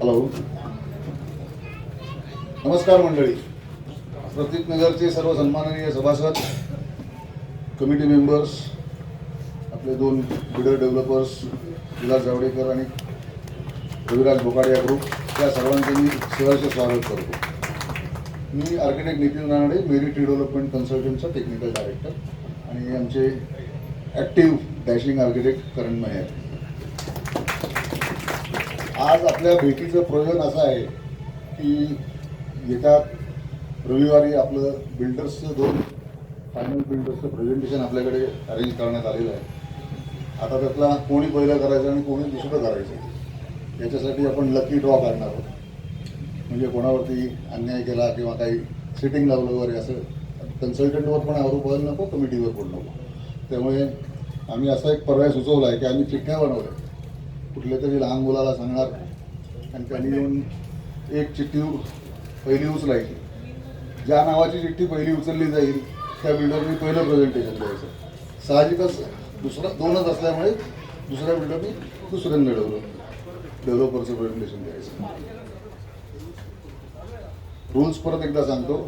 Hello, नमस्कार मंडळी. प्रतीकनगरचे सर्व सन्माननीय सभासद, कमिटी मेंबर्स, आपले दोन बिल्डर डेव्हलपर्स विलास जावडेकर आणि रविराज बोकाडे या ग्रुप, त्या सर्वांचे मी सहर्ष स्वागत करतो. मी आर्किटेक्ट नितीन रानडे, मेरी ट्री डेव्हलपमेंट कन्सल्टंटचा टेक्निकल डायरेक्टर आणि आमचे ॲक्टिव्ह डॅशिंग आर्किटेक्ट करण मेहर. आज आपल्या भेटीचं प्रयोजन असं आहे की येत्या रविवारी आपलं बिल्डर्सचं दोन फायनल बिल्डर्सचं प्रेझेंटेशन आपल्याकडे अरेंज करण्यात आलेलं आहे. आता त्यातला कोणी पहिलं करायचं आणि कोणी दुसरं करायचं याच्यासाठी आपण लकी ड्रॉ काढणार आहोत. म्हणजे कोणावरती अन्याय केला किंवा काही सिटिंग लावलं वगैरे असं कन्सल्टंटवर पण आरोप व्हायला नको, कमिटीवर पण नको. त्यामुळे आम्ही असा एक पर्याय सुचवला आहे की आम्ही चिठ्ठ्या बनवल्या. कुठल्या तरी लहान मुलाला सांगणार आणि त्यांनी येऊन एक चिठ्ठी पहिली उचलायची. ज्या नावाची चिठ्ठी पहिली उचलली जाईल त्या बिल्डरनी पहिलं प्रेझेंटेशन द्यायचं. साहजिकच दोनच असल्यामुळे दुसऱ्या बिल्डरनी दुसऱ्यांदा डेव्हलपरचं प्रेझेंटेशन द्यायचं. रूल्स परत एकदा सांगतो.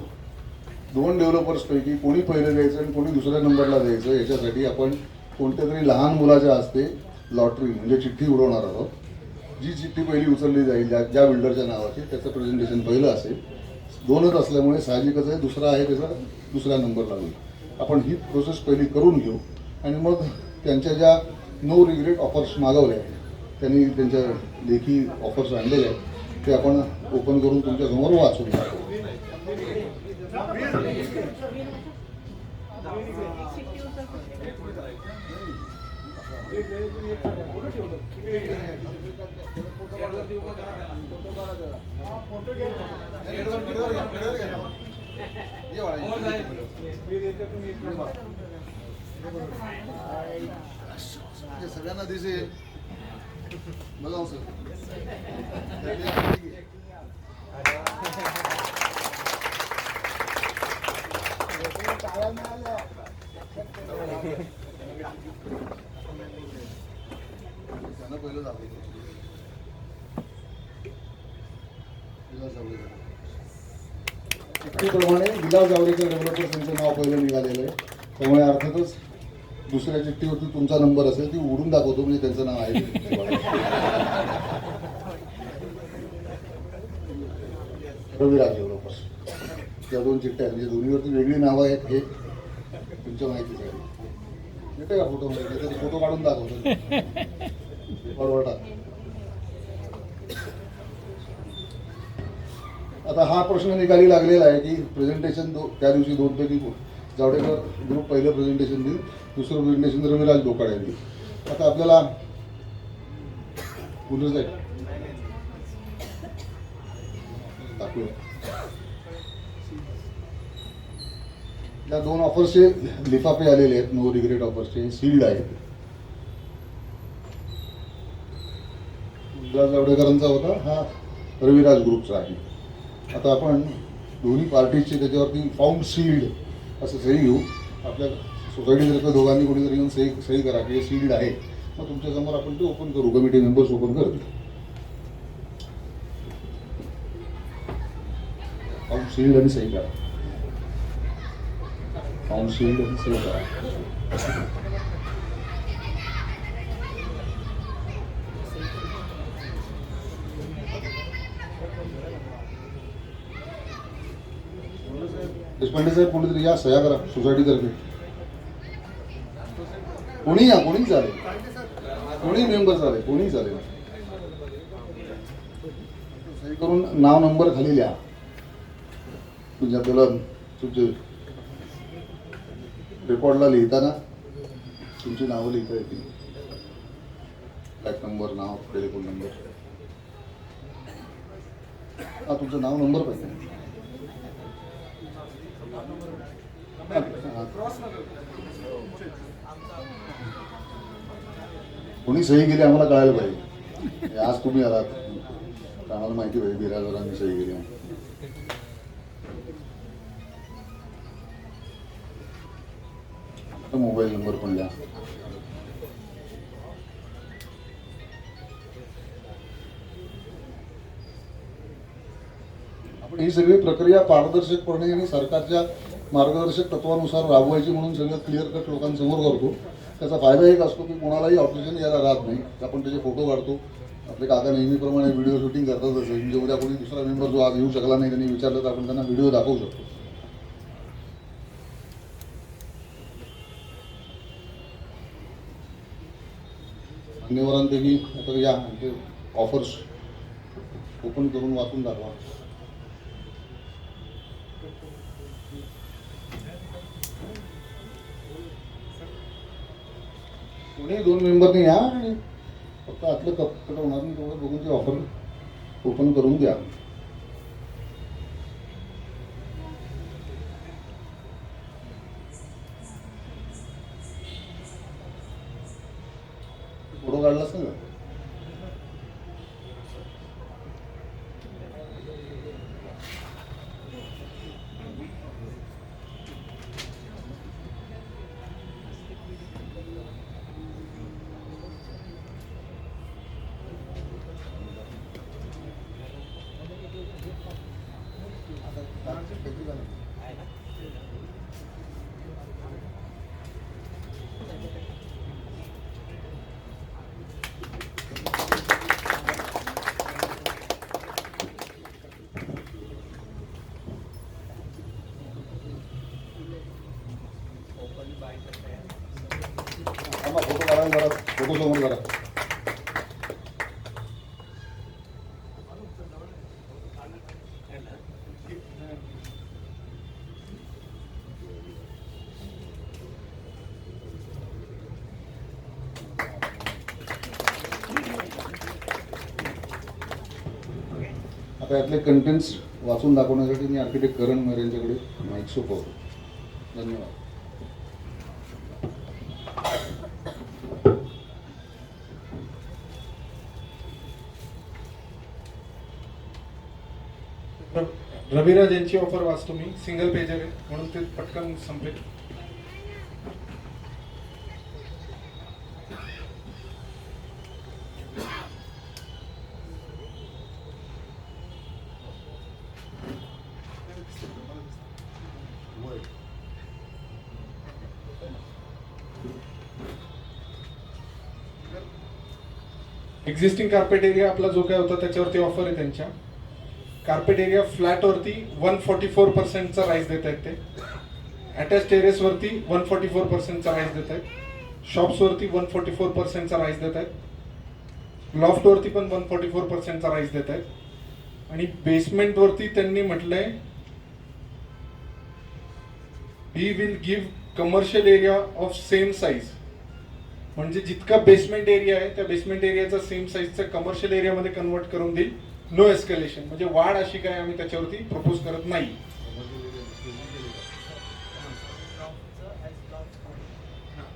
दोन डेव्हलपर्सपैकी कोणी पहिलं द्यायचं आणि कोणी दुसऱ्या नंबरला द्यायचं याच्यासाठी आपण कोणत्या तरी लहान मुलाच्या हस्ते लॉटरी म्हणजे चिठ्ठी उडवणार आहोत. जी चिठ्ठी पहिली उचलली जाईल ज्या बिल्डरच्या नावाची त्याचं प्रेझेंटेशन पहिलं असेल. दोनच असल्यामुळे साहजिकच आहे दुसरा आहे त्याचा दुसऱ्या नंबरला होईल. आपण ही प्रोसेस पहिली करून घेऊ आणि मग त्यांच्या ज्या नो रिग्रेट ऑफर्स मागवल्या त्यांनी त्यांच्या लेखी ऑफर्स आणलेले आहेत ते आपण ओपन करून तुमच्यासमोर वाचून टाकू. सगळ्यांना दिसेल बघा सर. त्यांना पहिलं दाखवतो. चिठ्ठीप्रमाणे विलास जावडेकर डेव्हलपर तुमचं नाव पहिलं निघालेलं आहे. त्यामुळे अर्थातच दुसऱ्या चिठ्ठीवरती तुमचा नंबर असेल ती उडून दाखवतो म्हणजे त्यांचं नाव आहे. रविराज डेव्हलपर्स त्या दोन चिठ्ठ्या म्हणजे दोन्हीवरती वेगळी नावं आहेत हे तुमच्या माहितीसाठी. येते का फोटो मध्ये फोटो काढून दाखवतो परवडा. आता हा प्रश्न निकाली लागलेला आहे की प्रेझेंटेशन त्या दिवशी दोनपैकी जावडेकर ग्रुप पहिलं प्रेझेंटेशन देईल, दुसरं प्रेझेंटेशन रविराज बोकाडे देईल. आता आपल्याला बोलूच आहे दाखवूया. या दोन ऑफर्सचे लिफाफे आलेले आहेत. नो रिग्रेट ऑफर्सचे सील्ड आहेत. विलास जावडेकरांचा होता, हा रविराज ग्रुपचा आहे. आता आपण दोन्ही पार्टीजचे त्याच्यावरती फाउंड सील्ड असं सही घेऊ. आपल्या सोसायटीतर्फे दोघांनी कोणीतरी येऊन सही करा की हे सील्ड आहे. मग तुमच्यासमोर आपण ते ओपन करू. कमिटी मेंबर्स ओपन करतील. फाउंड सील्ड आणि सही करा. फाउंड सील्ड आणि सही करा. देशपांडे साहेब कोणीतरी या सह्या करा सोसायटीतर्फे. कोणी या, कोणी चालेल, कोणी मेंबर चालेल, कोणी चालेल. सही करून नाव नंबर खाली लिहा. म्हणजे आपल्याला तुमचे रेकॉर्डला लिहिताना तुमची नावं लिहिता येतील. फ्लॅट नंबर, नाव, टेलिफोन नंबर. हा तुमचं नाव नंबर पाहिजे. कोणी सही केली आम्हाला कळायला पाहिजे. आज तुम्ही आलात आम्हाला माहिती पाहिजे बिराजदारांनी सही केली. मोबाईल नंबर पण द्या. आपण ही सगळी प्रक्रिया पारदर्शकपणे आणि सरकारच्या मार्गदर्शक तत्वानुसार राबवायची म्हणून सगळं क्लिअर कट लोकांसमोर करतो. त्याचा फायदा एक असतो की कोणालाही ऑब्जेक्शन यायला राहत नाही. आपण त्याचे फोटो काढतो. आपले काका नेहमीप्रमाणे व्हिडिओ शूटिंग करतात. असं म्हणजे उद्या कोणी दुसरा मेंबर जो आज येऊ शकला नाही त्यांनी विचारलं तर आपण त्यांना व्हिडिओ दाखवू शकतो. मान्यवरांपैकी आता या ऑफर्स ओपन करून वाचून दाखवा. कोणी 2 मेंबरने या आणि फक्त आतलं कट होणार नाही तेवढं बघून ते ऑफर ओपन करून द्या. फोटो काढलास ना. फोटो काढा जरा. फोटो समोर करा. आता यातले कंटेंट्स वाचून दाखवण्यासाठी मी आर्किटेक्ट करण मेहर यांच्याकडे माईक सोपवतो. धन्यवाद. रविराज यांची ऑफर वाचतो मी. सिंगल पेजर आहे म्हणून ते पटकन संपेल. एक्झिस्टिंग कार्पेट एरिया आपला जो काय होता त्याच्यावरती ऑफर आहे त्यांच्या. कार्पेट एरिया फ्लॅटवरती 144%चा राईज देत आहेत ते. अटॅच टेरेसवरती 144%चा राईज देत आहेत. शॉप्सवरती 144%चा राईज देत आहेत. लॉफ्टवरती पण 144%चा राईज देत आहेत. आणि बेसमेंटवरती त्यांनी म्हटलंय we will give commercial area of same size. म्हणजे जितका बेसमेंट एरिया आहे त्या बेसमेंट एरियाचा सेम साईजचा कमर्शियल एरियामध्ये कन्वर्ट करून देईल. No escalation. म्हणजे वाढ अशी काय आम्ही त्याच्यावरती प्रपोज करत नाही.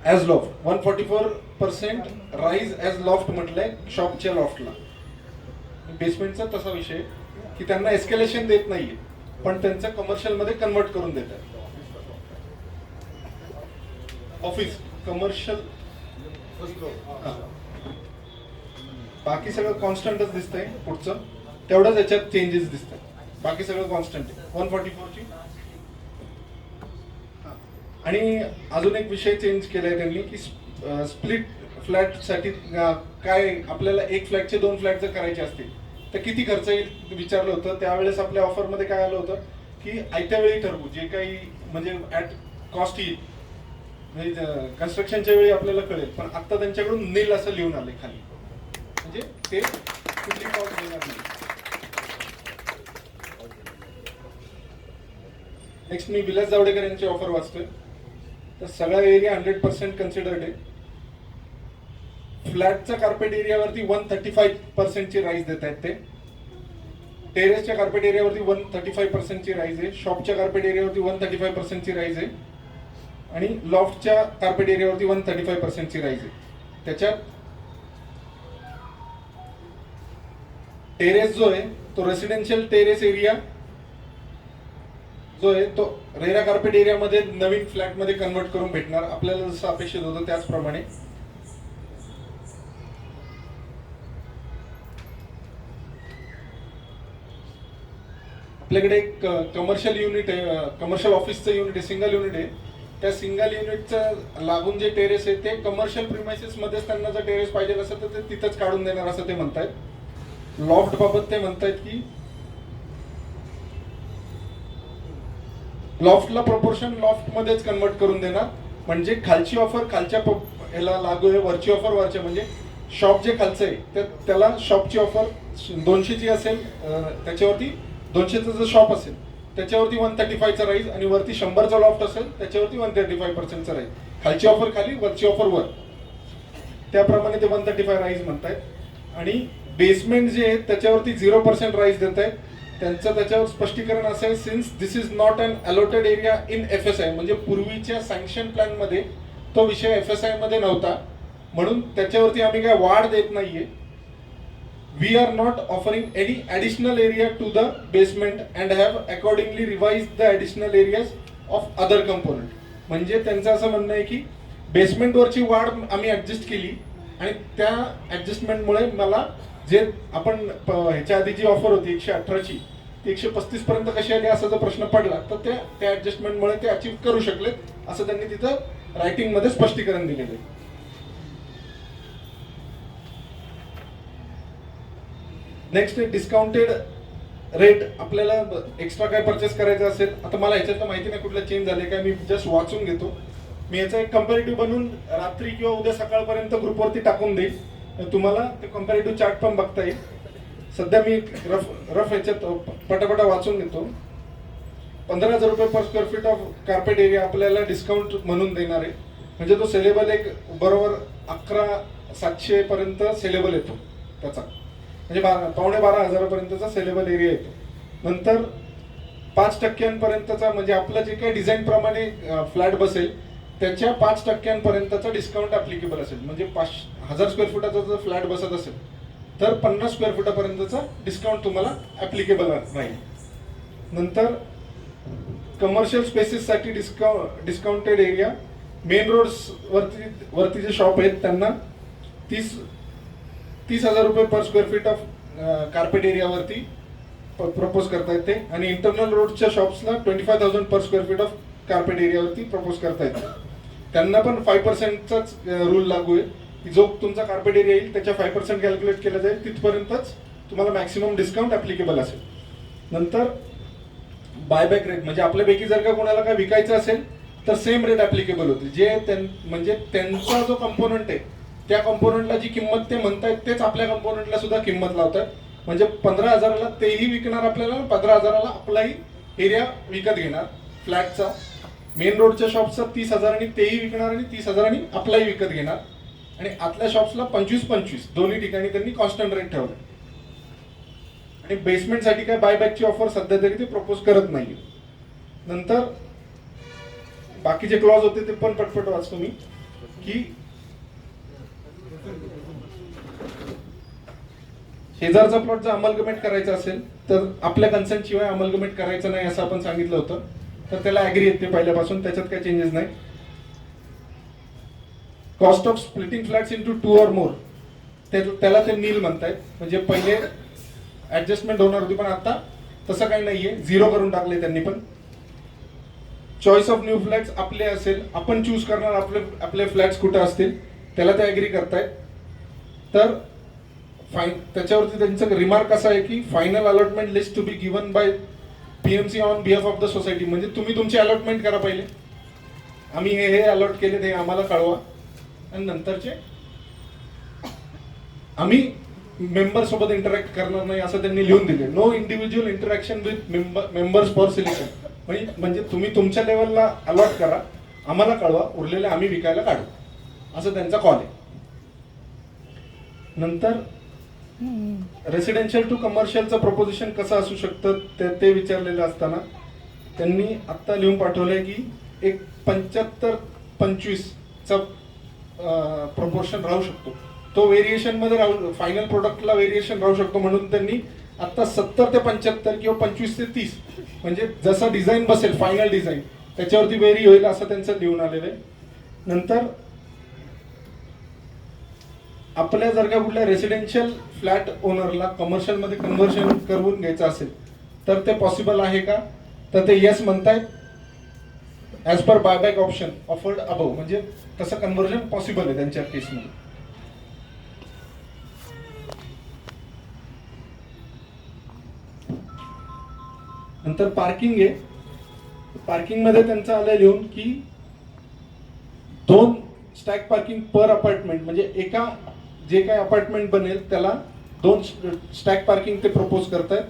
As loft 144% rise as loft म्हटलंय शॉपच्या लॉफ्टला. बेसमेंटचा तसा विषय की त्यांना एस्केलेशन देत नाहीये पण त्यांचं कमर्शियल मध्ये कन्वर्ट करून देत आहे. ऑफिस कमर्शियल बाकी सगळं कॉन्स्टंटच दिसतंय. पुढचं तेवढंच याच्यात चेंजेस दिसतात. बाकी सगळं कॉन्स्टंट आहे 144ची. आणि अजून एक विषय चेंज केलाय त्यांनी की स्प्लिट फ्लॅटसाठी काय आपल्याला एक फ्लॅटचे 2 फ्लॅट जर करायचे असतील तर किती खर्च येईल विचारलं होतं. त्यावेळेस आपल्या ऑफरमध्ये काय आलं होतं की आयत्या वेळी ठरवू जे काही म्हणजे ॲट कॉस्ट येईल म्हणजे कन्स्ट्रक्शनच्या वेळी आपल्याला कळेल. पण आता त्यांच्याकडून नील असं लिहून आलंय खाली. म्हणजे ते कुठली कॉस्ट देणार नाही. नेक्स्ट मी विलास जावडेकर यांची ऑफर वाचतोय. तर सगळा एरिया 100% कन्सिडर्ड आहे. फ्लॅटच्या कार्पेट एरियावरती 135%ची राईज देत आहेत ते. टेरेसच्या कार्पेट एरियावरती 135%ची राईज आहे. शॉपच्या कार्पेट एरियावरती 135%ची राईज आहे. आणि लॉफ्टच्या कार्पेट एरियावरती 135%ची राईज आहे. त्याच्यात टेरेस जो आहे तो रेसिडेन्शियल टेरेस एरिया जो आहे तो रेरा कार्पेट एरियामध्ये नवीन फ्लॅटमध्ये कन्वर्ट करून भेटणार आपल्याला जसं अपेक्षित होतं त्याचप्रमाणे. आपल्याकडे एक कमर्शियल युनिट आहे, कमर्शियल ऑफिसचं युनिट आहे, सिंगल युनिट आहे. त्या सिंगल युनिटचं लागून जे टेरेस आहे ते कमर्शियल प्रिमायसेसमध्येच त्यांना जर टेरेस पाहिजे असेल तर ते तिथंच काढून देणार असं ते म्हणतायत. लॉफ्ट बाबत ते म्हणतायत की लॉफ्टला प्रपोर्शन लॉफ्टमध्येच कन्वर्ट करून देणार, म्हणजे खालची ऑफर खालच्या ह्याला लागू आहे, वरची ऑफर वरच्या, म्हणजे शॉप जे खालचं आहे त्याला शॉपची ऑफर 200ची असेल, त्याच्यावरती 200चं जर शॉप असेल त्याच्यावरती 135चा राहील, आणि वरती 100चा लॉफ्ट असेल त्याच्यावरती 135%चा राहील. खालची ऑफर खाली, वरची ऑफर वर, त्याप्रमाणे ते 135 राईज म्हणतायत. आणि बेसमेंट जे आहे त्याच्यावरती 0% राईज देत आहेत. त्यांचं त्याच्यावर स्पष्टीकरण असं आहे, since this is not an allotted area in FSI, म्हणजे पूर्वीच्या सँक्शन प्लॅन मध्ये तो विषय FSI मध्ये नव्हता, म्हणून त्याच्यावरती आम्ही काय वाढ देत नाहीये. We are not offering any additional area to the basement and have accordingly revise the additional areas of other component. म्हणजे त्यांचं असं म्हणणं आहे की बेसमेंटवरची वाढ आम्ही ऍडजस्ट केली, आणि त्या ऍडजस्टमेंटमुळे मला जे आपण ह्याच्या आधी जी ऑफर होती 118ची ती 135 पर्यंत कशी आली असा जर प्रश्न पडला तर त्या ऍडजस्टमेंटमुळे ते अचीव करू शकले, असं त्यांनी तिथं रायटिंग मध्ये स्पष्टीकरण दिलेलं आहे. Next discounted rate. आपल्याला एक्स्ट्रा काय परचेस करायचं असेल, आता मला ह्याच्यातलं माहिती नाही कुठलं चेंज झाले काय, मी जस्ट वाचून घेतो. मी याचा एक कंपॅरेटिव्ह बनवून रात्री किंवा उद्या सकाळपर्यंत ग्रुपवरती टाकून देईल, तुम्हाला ते कंपॅरेटिव्ह चार्ट पण बघता येईल. सध्या मी रफ ह्याच्यात पटापटा वाचून घेतो. 15,000 रुपये per square feet of carpet area आपल्याला डिस्काउंट म्हणून देणार आहे, म्हणजे तो सेलेबल एक बरोबर 11,700 पर्यंत सेलेबल येतो त्याचा, म्हणजे 12,500 पर्यंतचा सेलेबल एरिया येतो. नंतर 5% म्हणजे आपलं जे काही डिझाईन प्रमाणे फ्लॅट बसेल त्याच्या 5% डिस्काउंट ऍप्लिकेबल असेल. म्हणजे 1000 स्क्वेअर फुटाचा जर फ्लॅट बसत असेल तर 50 स्क्वेअर फुटापर्यंतचा डिस्काउंट तुम्हाला ऍप्लिकेबल राहील. नंतर कमर्शियल स्पेसेससाठी डिस्काउंटेड एरिया, मेन रोड्स वरती जे शॉप आहेत त्यांना 30,000 रुपये per square feet of carpet एरियावरती प्रपोज करता येते, आणि इंटरनल रोडच्या शॉप्सला 25,000 per square feet of carpet एरियावरती प्रपोज करता येते. त्यांना पण 5%चाच रूल लागू आहे की जो तुमचा कार्पेट एरिया येईल त्याच्या 5% कॅल्क्युलेट केला जाईल, तिथपर्यंतच तुम्हाला मॅक्सिमम डिस्काउंट ऍप्लिकेबल असेल. नंतर बायबॅक रेट, म्हणजे आपल्यापैकी जर का कोणाला काय विकायचं असेल तर सेम रेट ऍप्लिकेबल होते. म्हणजे त्यांचा जो कंपोनंट आहे त्या कंपोनंटला जी किंमत ते म्हणतायत तेच आपल्या कंपोनंटला सुद्धा किंमत लावतात. म्हणजे 15,000ला तेही विकणार आपल्याला, 15,000ला आपलाही एरिया विकत घेणार फ्लॅटचा. मेन रोडच्या शॉपचा 30,000 तेही विकणार, आणि 30,000 आपलाही विकत घेणार. आणि आतल्या शॉप्सला 25-25 दोन्ही ठिकाणी त्यांनी कॉन्स्टंट रेट ठेवले. आणि बेसमेंटसाठी काय बायबॅकची ऑफर सध्या तरी ते प्रपोज करत नाही. नंतर बाकीचे क्लॉज होते ते पण पटपट वाचतो मी, की शेजारचा प्लॉट जर अमलगमेंट करायचा असेल तर आपल्या कन्सेंट शिवाय अमलगमेंट करायचं नाही असं आपण सांगितलं होतं, तर त्याला ऍग्री येते पहिल्यापासून, त्याच्यात काही चेंजेस नाही. Cost of splitting flats into 2 or more त्याला ते नील म्हणतायत. म्हणजे पहिले ऍडजस्टमेंट होणार होती पण आता तसं काही नाहीये, 0 करून टाकले त्यांनी पण. चॉईस ऑफ न्यू फ्लॅट्स आपले असेल, आपण चूज करणार आपले फ्लॅट्स कुठे असतील, त्याला ते ऍग्री करतायत. तर त्याच्यावरती त्यांचं रिमार्क असा आहे की final allotment list to be given by PMC on behalf of the society. म्हणजे तुम्ही तुमची अलॉटमेंट करा पहिले, आम्ही हे अलॉट केले ते आम्हाला कळवा, आणि नंतरचे आम्ही मेंबर सोबत इंटरॅक्ट करणार नाही असं त्यांनी लिहून दिले. No individual interaction with members for selection. म्हणजे तुम्ही तुमच्या लेवलला अलॉट करा, आम्हाला कळवा, उरलेले आम्ही विकायला काढू, असं त्यांचा कॉल आहे. नंतर रेसिडेन्शियल टू कमर्शियलचं प्रपोजिशन कसं असू शकतं ते विचारलेलं असताना त्यांनी आत्ता लिहून पाठवलंय की एक 75-25चा प्रपोर्शन राहू शकतो. तो व्हेरिएशन मध्ये राहू, फायनल प्रोडक्टला व्हेरिएशन राहू शकतो, म्हणून त्यांनी आता 70 ते 75 किंवा 25 ते 30 म्हणजे जसं डिझाईन बसेल फायनल डिझाईन त्याच्यावरती व्हेरी होईल असं त्यांचं लिहून आलेलं आहे. नंतर आपल्या जर का कुठल्या रेसिडेन्शियल फ्लॅट ओनरला कमर्शियल मध्ये कन्व्हर्शन करून घ्यायचं असेल तर ते पॉसिबल आहे का? तर ते येस म्हणतायत. As per buyback option offered above, म्हणजे तसं कन्व्हर्जन पॉसिबल आहे त्यांच्या केसमध्ये. नंतर पार्किंग आहे. पार्किंग मध्ये त्यांचं आलं लिहून की 2 स्टॅक पार्किंग पर अपार्टमेंट, म्हणजे एका जे काही अपार्टमेंट बनेल त्याला 2 स्टॅक पार्किंग ते प्रपोज करतायत.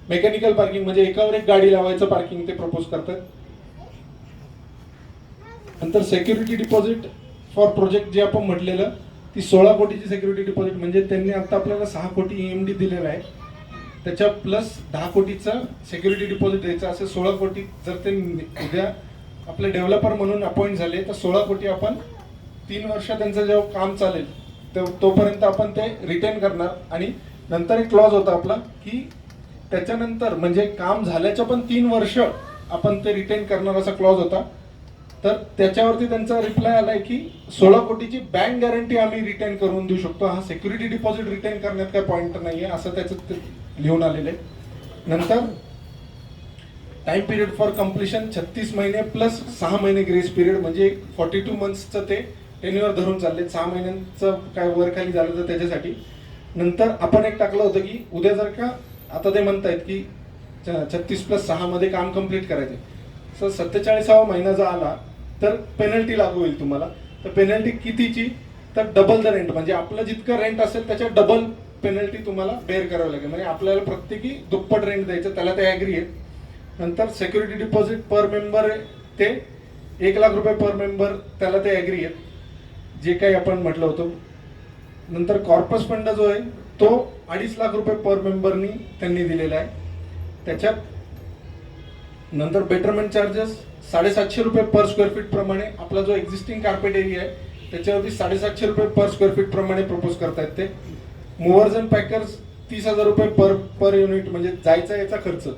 मेकॅनिकल पार्किंग म्हणजे एकावर एक गाडी लावायचं पार्किंग ते प्रपोज करतायत. नंतर सेक्युरिटी डिपॉझिट फॉर प्रोजेक्ट जे आपण म्हटलेलं, ती 16 कोटीची सेक्युरिटी डिपॉझिट, म्हणजे त्यांनी आता आपल्याला 6 कोटी EMD दिलेला आहे, त्याच्या प्लस 10 कोटीचं सेक्युरिटी डिपॉझिट द्यायचं, असे 16 कोटी. जर ते उद्या आपले डेव्हलपर म्हणून अपॉइंट झाले तर 16 कोटी आपण 3 वर्ष त्यांचं जेव्हा काम चालेल तोपर्यंत आपण ते रिटेन करणार. आणि नंतर एक क्लॉज होता आपला की त्याच्यानंतर म्हणजे काम झाल्याच्या पण 3 वर्ष आपण ते रिटेन करणार, असा क्लॉज होता. तर त्याच्यावरती त्यांचा रिप्लाय आलाय की 16 कोटीची बँक गॅरंटी आम्ही रिटेन करून देऊ शकतो. हा सेक्युरिटी डिपॉझिट रिटेन करण्यात काय पॉईंट नाहीये, असं त्याचं लिहून आलेलं आहे. नंतर टाइम पिरियड फॉर कम्प्लिशन 36 महिने प्लस 6 महिने ग्रेस पिरियड, म्हणजे 42 मंथ्सचं ते टेन्युअर धरून चालले. 6 महिन्यांचं काय वर खाली झालं तर त्याच्यासाठी. नंतर आपण एक टाकलं होतं की उद्या जर का आता ते म्हणतायत की 36 + 6 मध्ये काम कम्प्लीट करायचे, सर 47वा महिना जर आला तर पेनल्टी लागू होईल तुम्हाला. तर पेनल्टी कितीची? तर डबल द रेंट, म्हणजे आपलं जितकं रेंट असेल त्याच्या डबल पेनल्टी तुम्हाला बेअर करावी लागेल, म्हणजे आपल्याला प्रत्येकी दुप्पट रेंट द्यायचं, त्याला ते ॲग्री आहेत. नंतर सेक्युरिटी डिपॉझिट पर मेंबर ते 1 लाख रुपये पर मेंबर, त्याला ते ॲग्री आहेत, जे काही आपण म्हटलं होतं. नंतर कॉर्पस फंड जो आहे तो 2.5 लाख रुपये पर मेंबरनी त्यांनी दिलेला आहे. त्याच्यात नंतर बेटरमेंट चार्जेस 750 रुपये पर स्क्वेअर फीट प्रमाणे, आपला जो एक्झिस्टिंग कार्पेट एरिया आहे त्याच्यावरती 750 रुपये पर स्क्वेअर फीट प्रमाणे प्रपोज करतायत ते. मुव्हर्स अँड पॅकर्स 30,000 रुपये पर युनिट, म्हणजे जायचा याचा खर्च,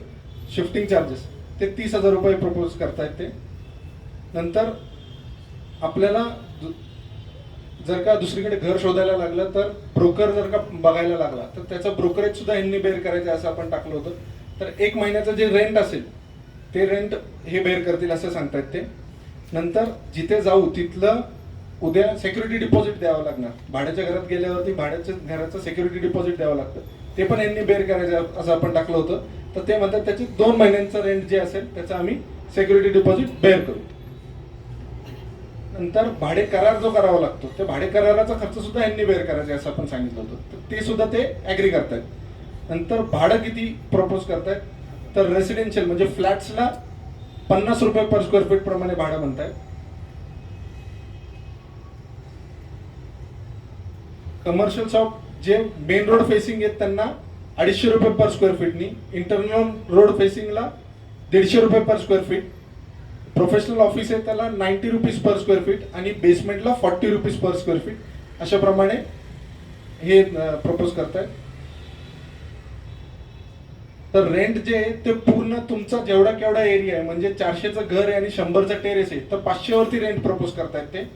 शिफ्टिंग चार्जेस ते 30,000 रुपये प्रपोज करतायत ते. नंतर आपल्याला जर का दुसरीकडे घर शोधायला लागलं तर ब्रोकर जर का बघायला लागला तर त्याचं ब्रोकरेज सुद्धा यांनी बेअर करायचं असं आपण टाकलं होतं. तर 1 महिन्याचं जे रेंट असेल ते रेंट हे बेअर करतील असं सांगतायत ते. नंतर जिथे जाऊ तिथलं उद्या सेक्युरिटी डिपॉझिट द्यावं लागणार, भाड्याच्या घरात गेल्यावरती भाड्याच्या घराचं सेक्युरिटी डिपॉझिट द्यावं लागतं, ते पण यांनी बेअर करायचं असं आपण टाकलं होतं. तर ते म्हणतात त्याची 2 महिन्यांचं रेंट जे असेल त्याचं आम्ही सेक्युरिटी डिपॉझिट बेअर करू. नंतर भाडे करार जो करावा लागतो त्या भाडे कराराचा खर्च सुद्धा यांनी बेअर करायचा असं आपण सांगितलं होतं, तर ते सुद्धा ते ॲग्री करतायत. नंतर भाडं किती प्रपोज करतायत? तर रेसिडेन्शियल म्हणजे फ्लॅट्सला 50 रुपये पर स्क्वेअर फीट प्रमाणे भाडं म्हणतायत. कमर्शियल शॉप जे मेन रोड फेसिंग आहेत त्यांना 250 रुपये पर स्क्वेअर फीटनी, इंटरनल रोड फेसिंगला 150 रुपये per square feet, professional office आहे त्याला 90 रुपीज पर स्क्वेअर फीट आणि बेसमेंटला 40 रुपीज पर स्क्वेअर फीट, अशा प्रमाणे हे प्रपोज करतायत. तर रेंट जे आहे ते पूर्ण तुमचा जेवढा केवढा एरिया आहे, म्हणजे 400चं घर आहे आणि 100चं टेरेस आहे तर 500 वरती रेंट प्रपोज करतायत ते.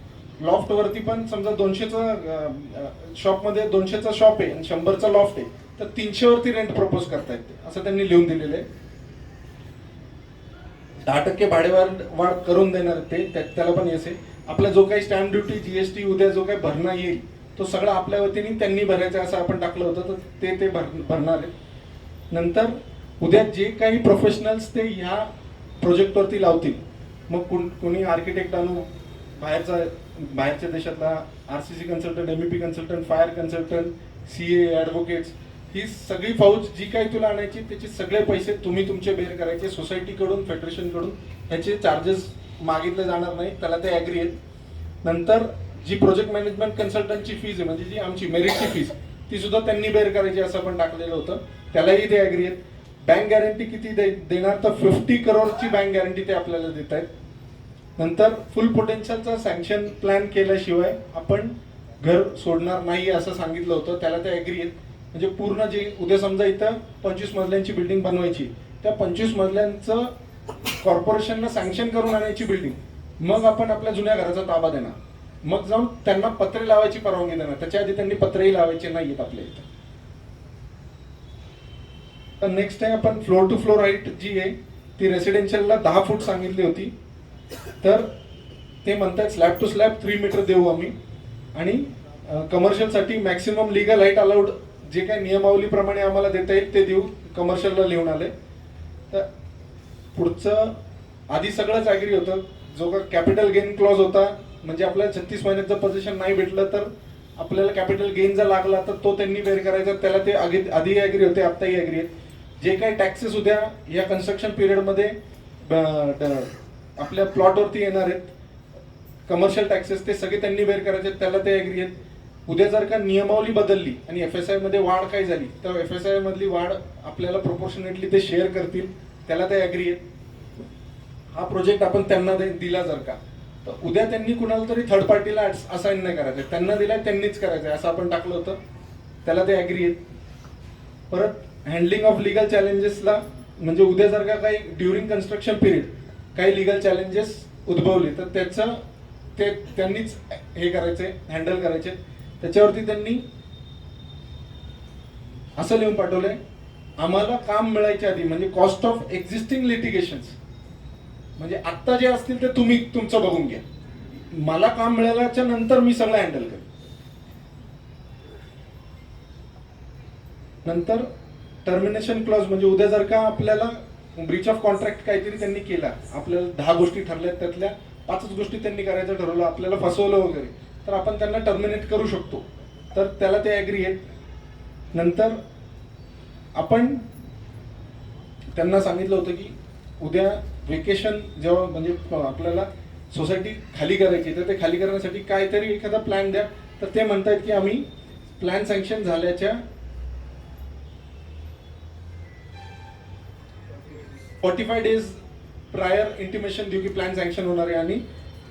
लॉफ्ट वरती पण समजा 200चं शॉपमध्ये 200चा शॉप आहे आणि 100चा लॉफ्ट आहे तर 300 वरती रेंट प्रपोज करतायत ते, असं त्यांनी लिहून दिलेलं आहे. 10% भाडेवाढ करून देणार ते, त्याला पण येस आहे. आपला जो काही स्टॅम्प ड्युटी GST उद्या जो काही भरणा येईल तो सगळा आपल्या वतीने त्यांनी भरायचा असं आपण टाकलं होतं, तर ते भरणार आहे. नंतर उद्या जे काही प्रोफेशनल्स ते ह्या प्रोजेक्टवरती लावतील, मग कोणी आर्किटेक्ट आणू, बाहेरच्या देशातला RCC consultant, MEP consultant, fire consultant, CA, advocates, ही सगळी फौज जी काही तुला आणायची त्याचे सगळे पैसे तुम्ही तुमचे बेअर करायचे. सोसायटीकडून, फेडरेशनकडून ह्याचे चार्जेस मागितले जाणार नाही, त्याला ते ॲग्री आहेत. नंतर जी प्रोजेक्ट मॅनेजमेंट कन्सल्टंटची फीज आहे, म्हणजे जी आमची मेरिटची फीज, ती सुद्धा त्यांनी बेअर करायची असं आपण टाकलेलं होतं, त्यालाही ते ॲग्री आहेत. बँक गॅरंटी किती देणार? तर 50 करोडची बँक गॅरंटी ते आपल्याला देत आहेत. नंतर फुल पोटेन्शियलचा सँक्शन प्लॅन केल्याशिवाय आपण घर सोडणार नाही असं सांगितलं होतं, त्याला ते ॲग्री आहेत. म्हणजे पूर्ण जे उद्या समजा इथं 25 मजल्यांची बिल्डिंग बनवायची, त्या 25 मजल्यांचं कॉर्पोरेशनला सँक्शन करून आणायची बिल्डिंग, मग आपण आपल्या जुन्या घराचा ताबा देणार, मग जाऊन त्यांना पत्रे लावायची परवानगी देणार, त्याच्या आधी त्यांनी पत्रेही लावायचे नाहीत आपल्या इथं. तर नेक्स्ट आहे आपण फ्लोर टू फ्लोर हाईट जी आहे ती रेसिडेन्शियलला 10 फूट सांगितली होती, तर ते म्हणतात स्लॅब टू स्लॅब 3 मीटर देऊ आम्ही, आणि कमर्शियलसाठी मॅक्सिमम लिगल हाईट अलाउड जे काही नियमावलीप्रमाणे आम्हाला देता येईल ते देऊ, कमर्शियलला लिहून आले. तर पुढचं आधी सगळंच ॲग्री होतं, जो का कॅपिटल गेन क्लॉज होता, म्हणजे आपल्याला 36 महिन्यात जर पोझिशन नाही भेटलं तर आपल्याला कॅपिटल गेन जर लागला तर तो त्यांनी बेअर करायचा, त्याला ते आधी ॲग्री होते, आत्ताही ॲग्री आहेत. जे काही टॅक्सेस उद्या या कन्स्ट्रक्शन पिरियडमध्ये आपल्या प्लॉटवरती येणार आहेत, कमर्शियल टॅक्सेस, ते सगळे त्यांनी बेअर करायचे, त्याला ते ॲग्री आहेत. उद्या जर का नियमावली बदलली आणि FSI मध्ये वाढ काय झाली तर FSI मधली वाढ आपल्याला प्रोपोर्शनेटली ते शेअर करतील, त्याला ते ॲग्री आहेत. हा प्रोजेक्ट आपण त्यांना दिला जर का, तर उद्या त्यांनी कुणाला तरी थर्ड पार्टीला असाइन नाही करायचं, त्यांना दिला त्यांनीच करायचं असं आपण टाकलं होतं, त्याला ते ॲग्री आहेत. परत हँडलिंग ऑफ लिगल चॅलेंजेसला, म्हणजे उद्या जर का काही ड्युरिंग कन्स्ट्रक्शन पिरियड काही लिगल चॅलेंजेस उद्भवले तर त्याचं ते त्यांनीच हे करायचे, हँडल करायचे. त्याच्यावरती त्यांनी असं लिहून पाठवलंय, आम्हाला काम मिळायच्या आधी, म्हणजे कॉस्ट ऑफ एक्झिस्टिंग लिटिगेशन्स, म्हणजे आत्ता जे असतील ते तुम्ही तुमचं बघून घ्या, मला काम मिळाल्याच्या नंतर मी सगळं हँडल करेन. नंतर टर्मिनेशन क्लॉज, म्हणजे उद्या जर का आपल्याला ब्रीच ऑफ कॉन्ट्रॅक्ट काहीतरी त्यांनी केला, आपल्याला 10 गोष्टी ठरल्यात, त्यातल्या 5च गोष्टी त्यांनी करायचं ठरवलं, आपल्याला फसवलं वगैरे, तर आपण त्यांना टर्मिनेट करू शकतो, तर त्याला ते ॲग्री आहेत. नंतर आपण त्यांना सांगितलं होतं की उद्या वेकेशन जेव्हा म्हणजे आपल्याला सोसायटी खाली करायची, तर ते खाली करण्यासाठी काहीतरी एखादा प्लॅन द्या, तर ते म्हणतात की आम्ही प्लॅन सँक्शन झाल्याच्या 45 डेज प्रायर इंटिमेशन देऊ की प्लॅन सँक्शन होणार आहे, आणि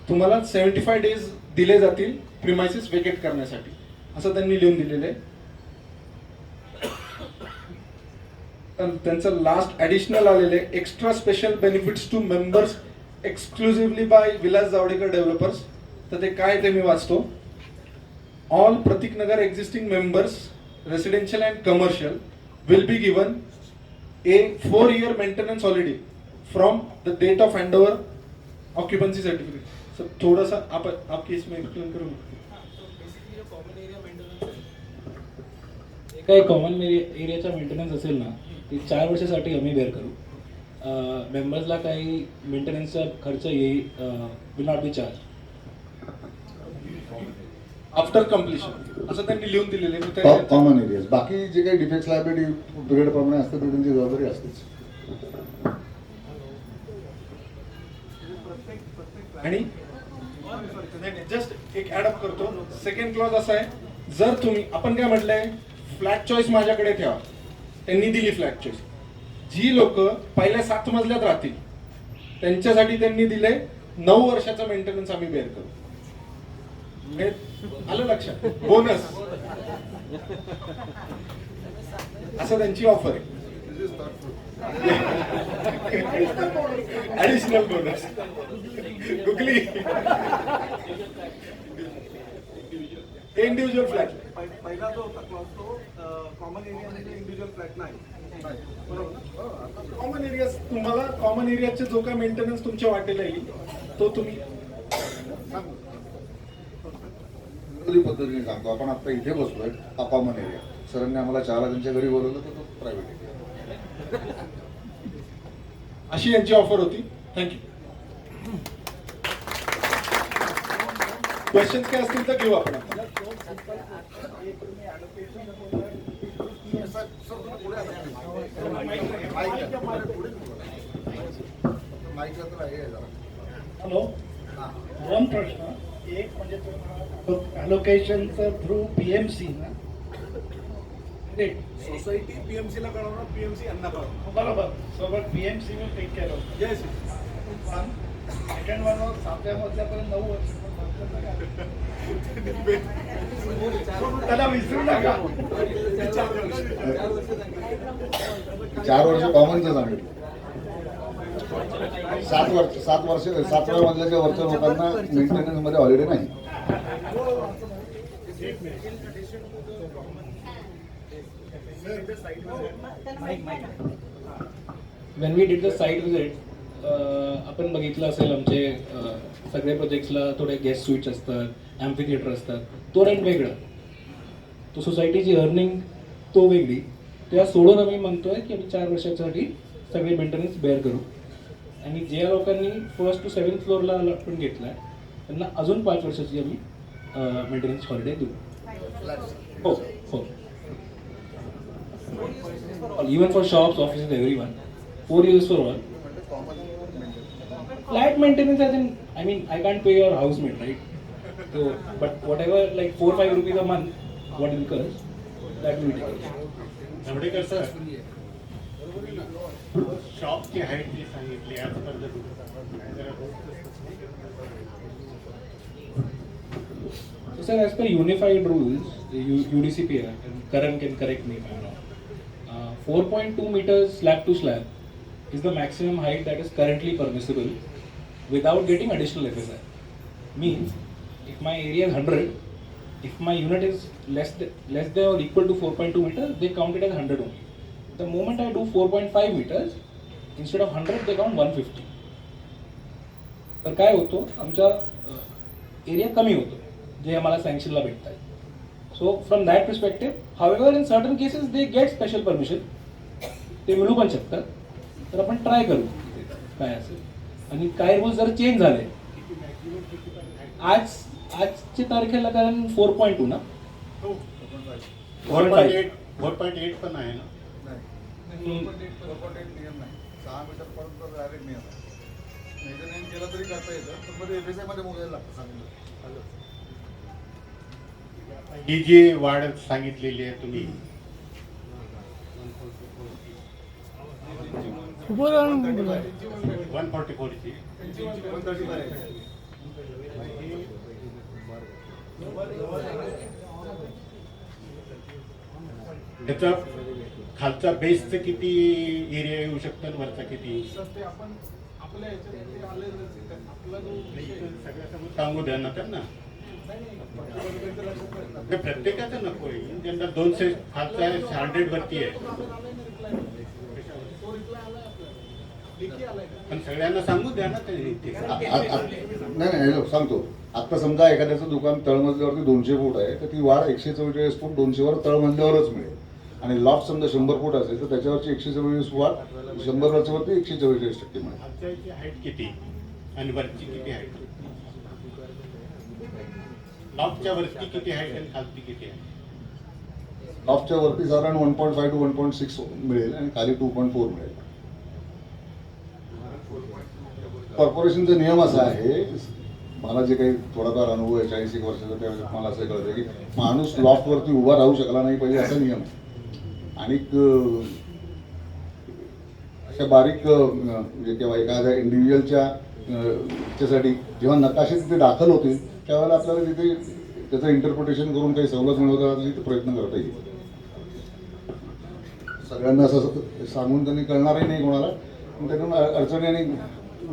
तुम्हाला 75 डेज दिले जातील प्रिमायसेस वेकेट करण्यासाठी, असं त्यांनी लिहून दिलेलं आहे. त्यांचं लास्ट ॲडिशनल आलेलं आहे, extra special benefits to members exclusively by Vilas Javdekar developers. तर ते काय ते मी वाचतो. All Pratik Nagar existing members residential and commercial will be given a 4-year maintenance holiday from the date of handover occupancy certificate. So थोड़ा सा आपकी इसमें एक्सप्लेन करूँ. काही कॉमन एरियाचा मेंटेनन्स असेल ना, ती 4 वर्षासाठी आम्ही बेअर करू. मेंबर्सला काही मेंटेनन्सचा खर्च येईल, will not be charge after completion, असं त्यांनी लिहून दिलेले आहे. कॉमन एरियाज, बाकी जे काही डिफेक्ट लायबिलिटी पिरियड प्रमाणे असतं ते त्यांची जबाबदारी असतेच. आणि जस्ट एक ऍडअप करतो, सेकंड क्लॉज असा आहे, जर तुम्ही, आपण काय म्हटलंय, फ्लॅट चॉईस माझ्याकडे ठेवा, त्यांनी दिली फ्लॅट चॉईस. जी लोक पहिल्या 7 मजल्यात राहतील त्यांच्यासाठी त्यांनी दिले 9 वर्षाचा मेंटेनन्स आम्ही बेअर करू. आलं लक्षात, बोनस असं त्यांची ऑफर आहे, additional bonus. Googly individual flat, पहिला जो होता क्लॉज तो कॉमन एरिया म्हणजे इंडिव्हिज्युअल फ्लॅट नाही. कॉमन एरिया, तुम्हाला कॉमन एरियाचे जो काय मेंटेनन्स तुमच्या वाटेला येईल तो तुम्ही पद्धतीने सांगतो. आपण आता इथे बसलोय, हा कॉमन एरिया, सरांनी आम्हाला चहाला त्यांच्या घरी बोलवलं तर तो प्रायव्हेट एरिया, अशी यांची ऑफर होती. थँक्यू. क्वेश्चन्स काय असतील तर घेऊ आपण. हॅलो, 2 प्रश्न. एक म्हणजे अलोकेशनचं थ्रू PMC ना, सोसायटी PMC ला कळवणार, PMC यांना कळवणार. बरोबर, सोबत PMC will take care of it. Yes. पण सेकंड वन 7व्या मजल्यापर्यंत 9 वर्ष, त्याला विसरू नका. 4 वर्ष कॉमनचं सांगितलं. 7व्या मजल्याच्या वरच्या लोकांना मेंटेनन्स मध्ये हॉलिडे नाही. did the site visit, when we did the site visit आपण बघितलं असेल आमचे सगळे प्रोजेक्ट्सला थोडे गेस्ट स्वीट्स असतात, ॲम्फी थिएटर असतात, तो रेंट वेगळा, तो सोसायटीची अर्निंग तो वेगळी. त्या सोडून आम्ही म्हणतोय की आम्ही 4 वर्षासाठी सगळे मेंटेनन्स बेअर करू. आणि ज्या लोकांनी 1st to 7th फ्लोअरला अलॉटमेंट घेतला आहे त्यांना अजून 5 वर्षाची आम्ही मेंटेनन्स हॉलिडे देऊ. हो हो, even for shops, offices, everyone. 4 years for all. Flat maintenance, as in, I mean, I can't pay your housemate, right? So, but whatever, like 4-5 rupees a month, what it incurs, that will be taken. Javadekar sir, शॉपची height जी सांगितली आज पर So, sir, as per unified rules, the UDCPR, and Karan can correct me if I'm wrong, 4.2 meters slab to slab is the maximum height that is currently permissible without getting additional FSI. Means, if my area is 100, if my unit is less than or equal to 4.2 meters, they count it as 100 only. The moment I do 4.5 meters, instead of 100, they count 150. तर काय होतो, आमचा area कमी होतो जे आम्हाला सँक्शनला भेटत आहे. So from that perspective, however in certain cases they get special permission, ते मिळू पण शकतात. तर आपण ट्राय करू काय असेल. आणि काय रूल्स जर चेंज झाले, आजच्या तारखेला कारण 4.2 ना, 4.8 पण आहे ना. 4.8 नियम नाही, 6 मीटर पर्यंत डायरेक्ट नियम आहे. मेजरमेंट केलं तरी करता येतं, पण मध्ये FSI मध्ये मोजायला लागतं सांगितलं. ही जी वाढ सांगितलेली आहे तुम्ही, 144 ची, त्याचा खालचा बेसचं किती एरिया येऊ शकतं आणि वरचा किती? ते आपण आपल्या ह्याच्यात ते आलेलंच आहे. आपला जो सगळ्यासमोर सांगू द्या ना त्यांना. ते प्रत्येकाचं नको आहे. ज्यांना 200 खालचा आहे, 100 वरती आहे, पण सगळ्यांना सांगू द्या ना ते. नाही सांगतो. आता समजा एखाद्याचं दुकान तळमजल्यावरती 200 फूट आहे, तर ती वाढ 144 फूट 200 वर तळमजल्यावरच मिळेल. आणि लॉफ्ट समजा 100 फूट असेल तर त्याच्यावरची 144 वाढ 100 वरती 144% मिळेल. खालच्याची हाईट किती आणि वरची किती हाईट? लॉफ्टच्या वरती किती हाईट आणि खालची किती आहे? लॉफ्टच्या वरती साधारण 1.5 to 1.6 मिळेल आणि खाली 2.4 मिळेल. कॉर्पोरेशनचा नियम असा आहे, मला जे काही थोडाफार अनुभव आहे 40 वर्षाचा, त्यावेळेस मला असं कळतं की माणूस लॉफ्टवरती उभा राहू शकला नाही पाहिजे असा नियम आहे. आणि अशा बारीक म्हणजे किंवा एखाद्या इंडिव्हिज्युअलच्या ह्याच्यासाठी जेव्हा नकाशे तिथे दाखल होतील त्यावेळेला आपल्याला तिथे त्याचं इंटरप्रिटेशन करून काही सवलत मिळवता तिथे प्रयत्न करता येईल. सगळ्यांना असं सांगून त्यांनी कळणारही नाही कोणाला, पण त्यातून अडचणी आणि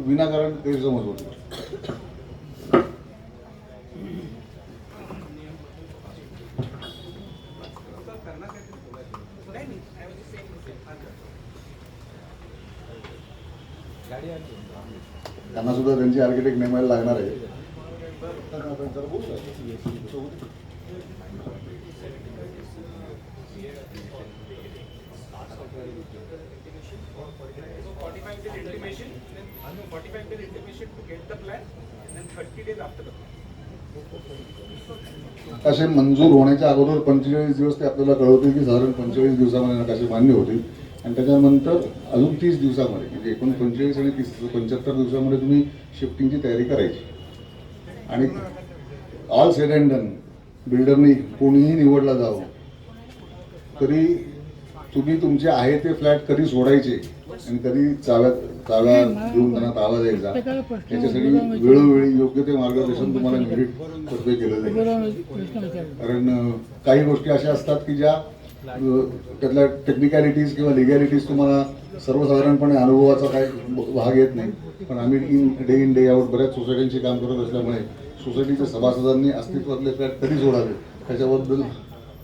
विनाकारण गैरसमज होतो. त्यांना सुद्धा त्यांची आर्किटेक्ट नेमायला लागणार आहे. नकाशे मंजूर होण्याच्या अगोदर 45 दिवस ते आपल्याला कळवतील की साधारण 45 दिवसामध्ये नकाशे मान्य होतील. आणि त्याच्यानंतर अजून 30 दिवसामध्ये म्हणजे एकूण 45 आणि 75 दिवसामध्ये तुम्ही शिफ्टिंगची तयारी करायची. आणि ऑल सेड अँड डन, बिल्डरनी कोणीही निवडला जावं तरी तुम्ही तुमचे आहे ते फ्लॅट कधी सोडायचे आणि कधी चाव्या देऊन त्यांना ताबा द्यायचा, त्याच्यासाठी वेळोवेळी योग्य ते मार्गदर्शन तुम्हाला मेरिट तर्फे केलं जाईल. कारण काही गोष्टी अशा असतात की ज्या त्यातल्या टेक्निकॅलिटीज किंवा लिगॅलिटीज तुम्हाला सर्वसाधारणपणे अनुभवाचा काही भाग येत नाही. पण आम्ही इन डे आउट बऱ्याच सोसायट्यांची काम करत असल्यामुळे सोसायटीच्या सभासदांनी अस्तित्वातले फ्लॅट कधी सोडावे त्याच्याबद्दल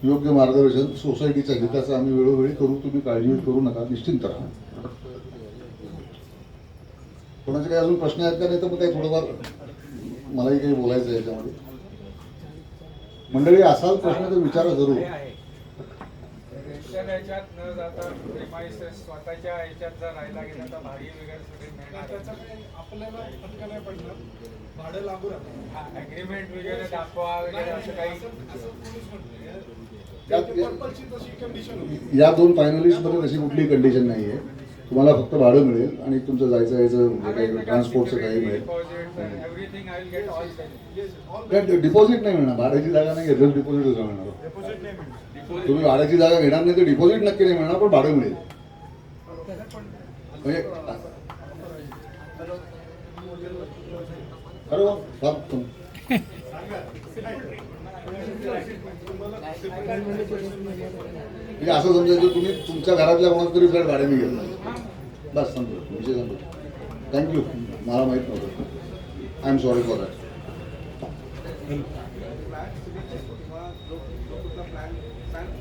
योग्य मार्गदर्शन सोसायटीच्या हिताचं आम्ही वेळोवेळी करू. तुम्ही काळजी करू नका, निश्चिंत राहा. कोणाचे काही अजून प्रश्न आहेत का? नाही तर मग काही थोडंफार मलाही काही बोलायचं आहे याच्यामध्ये. मंडळी असाल प्रश्न तर विचारा जरूर. रेशन ह्याच्यात न जाता प्रेमाइसेस स्वतःच्या ह्याच्यात जर राहायला गेलं तर भाडी वगैरे सगळी मिळणार त्याचा काही आपल्याला फटका नाही पडणार, भाडं लागू राहतं. ॲग्रीमेंट वगैरे दाखवा वगैरे असं काही पर्पलची तशी कंडिशन होती. या 2 फायनलिस्टमध्ये तशी कुठलीही कंडिशन नाही आहे. तुम्हाला फक्त भाडं मिळेल आणि तुमचं जायचं यायचं जे काही ट्रान्सपोर्टचं काही मिळेल. Everything I will get all काय डिपॉझिट नाही मिळणार, भाड्याची जागा नाही घेतलं डिपॉझिट कसं मिळणार? तुम्ही भाड्याची जागा घेणार नाही तर डिपॉझिट नक्की नाही मिळणार, पण भाडं मिळेल. म्हणजे अरे वा, फार म्हणजे असं समजायचं तुम्ही तुमच्या घरातल्या कोणाला तरी फ्लॅट भाड्याने घेतला, बस संपलं, विषय संपला. थँक्यू. मला माहीत नव्हतं. I am sorry for that. Flat selection किंवा जो तुमचा प्लॅन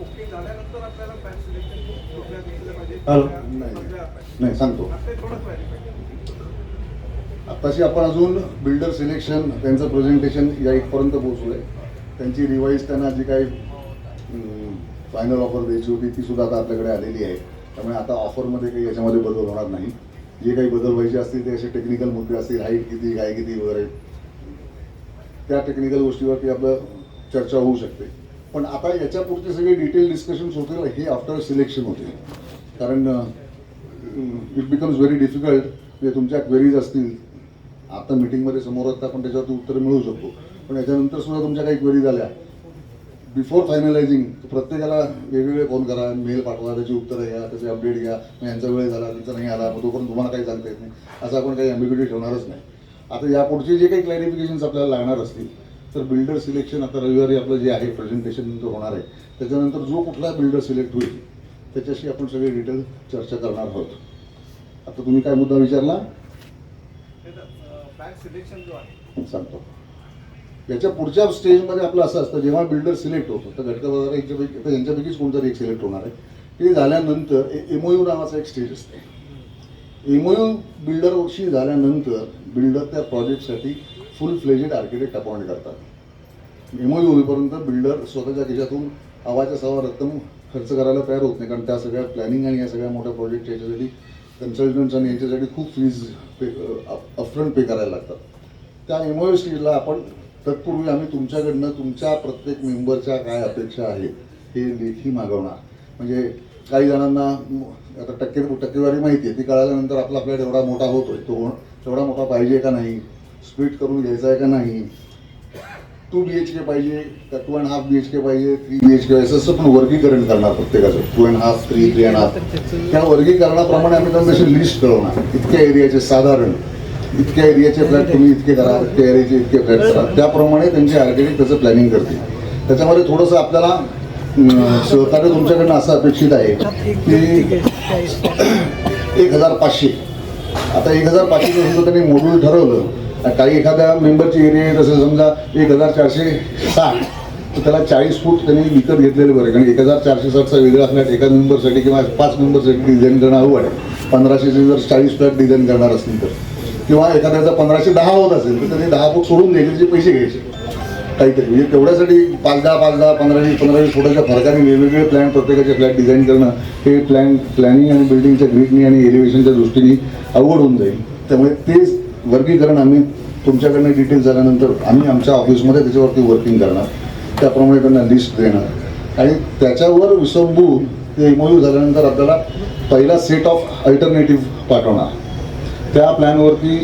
ओके झाल्यानंतर आपल्याला फ्लॅट सिलेक्शन कुठल्या घेतलं पाहिजे नाही सांगतो. ते थोडं क्लॅरिफाय. आत्ताशी आपण अजून बिल्डर सिलेक्शन त्यांचं प्रेझेंटेशन या इथपर्यंत पोहोचलो आहे. त्यांची रिवाईज त्यांना जी काही फायनल ऑफर द्यायची होती ती सुद्धा आता आपल्याकडे आलेली आहे. त्यामुळे आता ऑफरमध्ये काही याच्यामध्ये बदल होणार नाही. जे काही बदल व्हायचे असतील ते असे टेक्निकल मुद्दे असतील, हाईट किती, काय किती वगैरे, त्या टेक्निकल गोष्टीवरती आपलं चर्चा होऊ शकते. पण आता याच्या पुढचे सगळे डिटेल डिस्कशन्स होतील हे आफ्टर सिलेक्शन होतील. कारण इट बिकम्स व्हेरी डिफिकल्ट. म्हणजे तुमच्या क्वेरीज असतील आता मीटिंगमध्ये समोर असता आपण त्याच्यावरती उत्तर मिळवू शकतो. पण याच्यानंतर सुद्धा तुमच्या काही क्वेरीज आल्या बिफोर फायनलायझिंग प्रत्येकाला वेगवेगळे फोन करा, मेल पाठवा, त्याची उत्तरं घ्या, त्याचे अपडेट घ्या. मग यांचा वेळ झाला, त्यांचा नाही आला, मग तोपर्यंत तुम्हाला काही सांगता येत नाही. असं आपण काही अम्बिग्युटी ठेवणारच नाही. आता यापुढचे जे काही क्लॅरिफिकेशन्स आपल्याला लागणार असतील तर बिल्डर सिलेक्शन आता रविवारी आपलं जे आहे प्रेझेंटेशन नंतर होणार आहे. त्याच्यानंतर जो कुठला बिल्डर सिलेक्ट होईल त्याच्याशी आपण सगळे डिटेल चर्चा करणार आहोत. आता तुम्ही काय मुद्दा विचारला फ्लॅट सिलेक्शन जो आहे सांगतो. याच्या पुढच्या स्टेजमध्ये आपलं असं असतं, जेव्हा बिल्डर सिलेक्ट होतो तर घटक वगैरे यांच्यापैकीच कोणतरी एक सिलेक्ट होणार आहे. ते झाल्यानंतर MOU नावाचा एक स्टेज असते. MOU बिल्डरशी झाल्यानंतर बिल्डर त्या प्रोजेक्टसाठी फुल फ्लेजेड आर्किटेक्ट अपॉइंट करतात. MOU होईपर्यंत बिल्डर स्वतःच्या खिशातून आवाच्या सवा रक्कम खर्च करायला तयार होत नाही. कारण त्या सगळ्या प्लॅनिंग आणि या सगळ्या मोठ्या प्रोजेक्टच्या याच्यासाठी कन्सल्टंट्स आणि यांच्यासाठी खूप फीज अपफ्रंट पे करायला लागतात. त्या MOU स्टेजला आपण तत्पूर्वी आम्ही तुमच्याकडनं तुमच्या प्रत्येक मेंबरच्या काय अपेक्षा आहेत हे लेखी मागवणार. म्हणजे काही जणांना आता टक्केवारी माहिती आहे, ती कळाल्यानंतर आपला फ्लॅट एवढा मोठा होतोय, तो एवढा मोठा पाहिजे का नाही, स्प्लिट करून घ्यायचा आहे का नाही, 2 BHK पाहिजे का 2.5 BHK पाहिजे, 3 BHK असं पण वर्गीकरण करणार प्रत्येकाचं. 2.5, 3, 3.5 त्या वर्गीकरणाप्रमाणे आम्ही त्यांना तशी लिस्ट कळवणार. इतक्या एरियाचे साधारण इतक्या एरियाचे फ्लॅट तुम्ही इतके करा, इतक्या एरियाचे इतके फ्लॅट करा. त्याप्रमाणे त्यांचे आर्किटेक्ट त्याचं प्लॅनिंग करतील. त्याच्यामध्ये थोडंसं आपल्याला सहकार्य तुमच्याकडनं असं अपेक्षित आहे की 1500 आता 1500 जर त्यांनी मॉड्यूल ठरवलं, काही एखाद्या मेंबरची एरिया येत असेल समजा 1460 तर त्याला 40 फूट त्यांनी विकत घेतलेले बरे. कारण 1460चा वेगळा फ्लॅट एका मेंबरसाठी किंवा 5 मेंबरसाठी डिझाईन करणं अवघड आहे. 1500चे जर 40 फ्लॅट डिझाईन करणार असतील तर, किंवा एखाद्याचा 1510 होत असेल तर त्यांनी 10 फूट सोडून द्यायचे, त्याचे पैसे घ्यायचे काहीतरी. म्हणजे तेवढ्यासाठी 5-10, 15-20 फुटाच्या फरकाने वेगवेगळे प्लॅन प्रत्येकाचे फ्लॅट डिझाईन करणं हे प्लॅनिंग आणि बिल्डिंगच्या ग्रीडनी आणि एलिव्हेशनच्या दृष्टीने अवघड होऊन जाईल. त्यामुळे ते वर्गीकरण आम्ही तुमच्याकडनं डिटेल झाल्यानंतर आम्ही आमच्या ऑफिसमध्ये त्याच्यावरती वर्किंग करणार. त्याप्रमाणे त्यांना लिस्ट देणार आणि त्याच्यावर विसंबून ते MOU झाल्यानंतर आपल्याला पहिला सेट ऑफ अल्टरनेटिव्ह पाठवणार. त्या प्लॅनवरती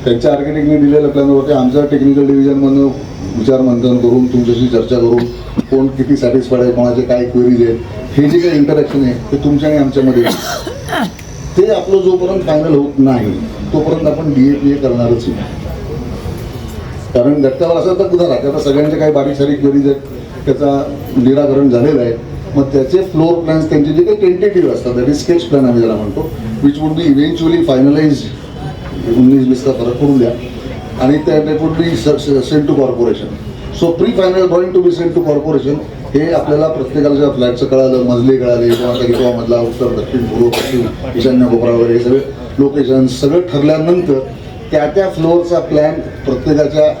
त्यांच्या आर्किटेक्टने दिलेल्या प्लॅनवरती आमच्या टेक्निकल डिव्हिजनमधून विचारमंथन करून तुमच्याशी चर्चा करून कोण किती सॅटिस्फाईड आहे, कोणाचे काय क्वेरीज आहेत, हे जे काही इंटरॅक्शन आहे ते तुमच्या आणि आमच्यामध्ये ते आपलं जोपर्यंत फायनल होत नाही तोपर्यंत आपण DAPA करणारच नाही. कारण घटकावर असं तर धरा की आता सगळ्यांचे काही बारीक सारीक क्वेरीज आहेत त्याचा निराकरण झालेलं आहे. मग त्याचे फ्लोर प्लॅन्स त्यांचे जे काही टेंटेटिव्ह असतात, दॅट इज स्केच प्लॅन आम्ही ज्याला म्हणतो, which would be eventually finalize 19-20चा फरक करून द्या आणि that would be send to corporation. So pre final drawing to be send to corporation हे आपल्याला प्रत्येकाच्या फ्लॅटचं कळालं, मजले कळाले, किंवा किंवा मधला उत्तर दक्षिण पूर्व पश्चिम ईशान्य कोपरा वगैरे हे सगळे लोकेशन सगळं ठरल्यानंतर त्या फ्लोअरचा प्लॅन प्रत्येकाच्या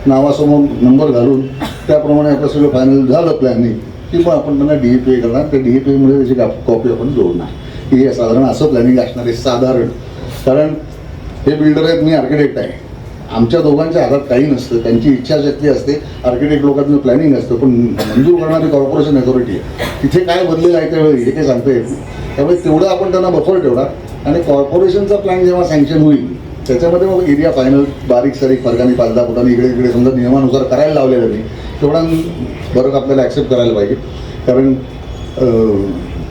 नावासमोर नंबर घालून त्याप्रमाणे आपलं सगळं फायनल झालं प्लॅनिंग की मग आपण त्यांना DAPA करणार. त्या DAPAमध्ये त्याची कॉपी आपण जोडणार. हे साधारण असं प्लॅनिंग असणार आहे साधारण. कारण हे बिल्डर आहेत, मी आर्किटेक्ट आहे. आमच्या दोघांच्या हातात काही नसतं. त्यांची इच्छाशक्ती असते, आर्किटेक्ट लोकांचं प्लॅनिंग असतं, पण मंजूर करणारी कॉर्पोरेशन अथॉरिटी आहे. तिथे काय बदलेलं आहे त्यावेळी हे काही सांगता येत नाही. त्यामुळे तेवढं आपण त्यांना बफर ठेवणार आणि कॉर्पोरेशनचा प्लॅन जेव्हा सँक्शन होईल त्याच्यामध्ये मग एरिया फायनल बारीक सारीक फरकाने 5-10 फुटांनी इकडे तिकडे समजा नियमानुसार करायला लावलेलं नाही तेवढा फरक आपल्याला ॲक्सेप्ट करायला पाहिजे. कारण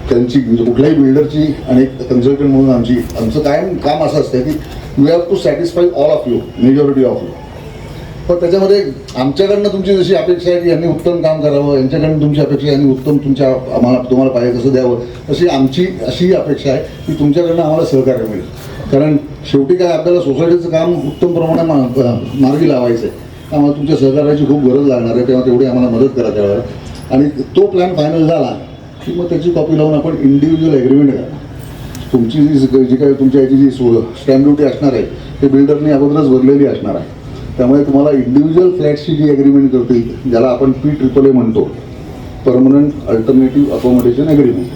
त्यांची म्हणजे कुठल्याही बिल्डरची आणि कन्सल्टंट म्हणून आमचं कायम काम असं असतं की we have to satisfy all of you, majority of you. पण त्याच्यामध्ये आमच्याकडनं तुमची जशी अपेक्षा आहे की यांनी उत्तम काम करावं, यांच्याकडनं तुमची अपेक्षा आहे यांनी उत्तम तुम्हाला पाहिजे तसं द्यावं, तशी आमची अशी अपेक्षा आहे की तुमच्याकडनं आम्हाला सहकार्य मिळेल. कारण शेवटी काय आपल्याला सोसायटीचं काम उत्तम प्रमाणात मार्गी लावायचं आहे. आम्हाला तुमच्या सहकार्याची खूप गरज लागणार आहे. तेव्हा तेवढी आम्हाला मदत करा त्यावेळेला. आणि तो प्लॅन फायनल झाला की मग त्याची कॉपी लावून आपण इंडिव्हिज्युअल ॲग्रीमेंट करणार. तुमची जी काही तुमच्या याची जी स्टॅम्प ड्युटी असणार आहे ते बिल्डरने अगोदरच भरलेली असणार आहे. त्यामुळे तुम्हाला इंडिव्हिज्युअल फ्लॅटची जी ॲग्रीमेंट करतील ज्याला आपण PAAA म्हणतो, परमनंट अल्टरनेटिव्ह अकोमोडेशन ॲग्रीमेंट,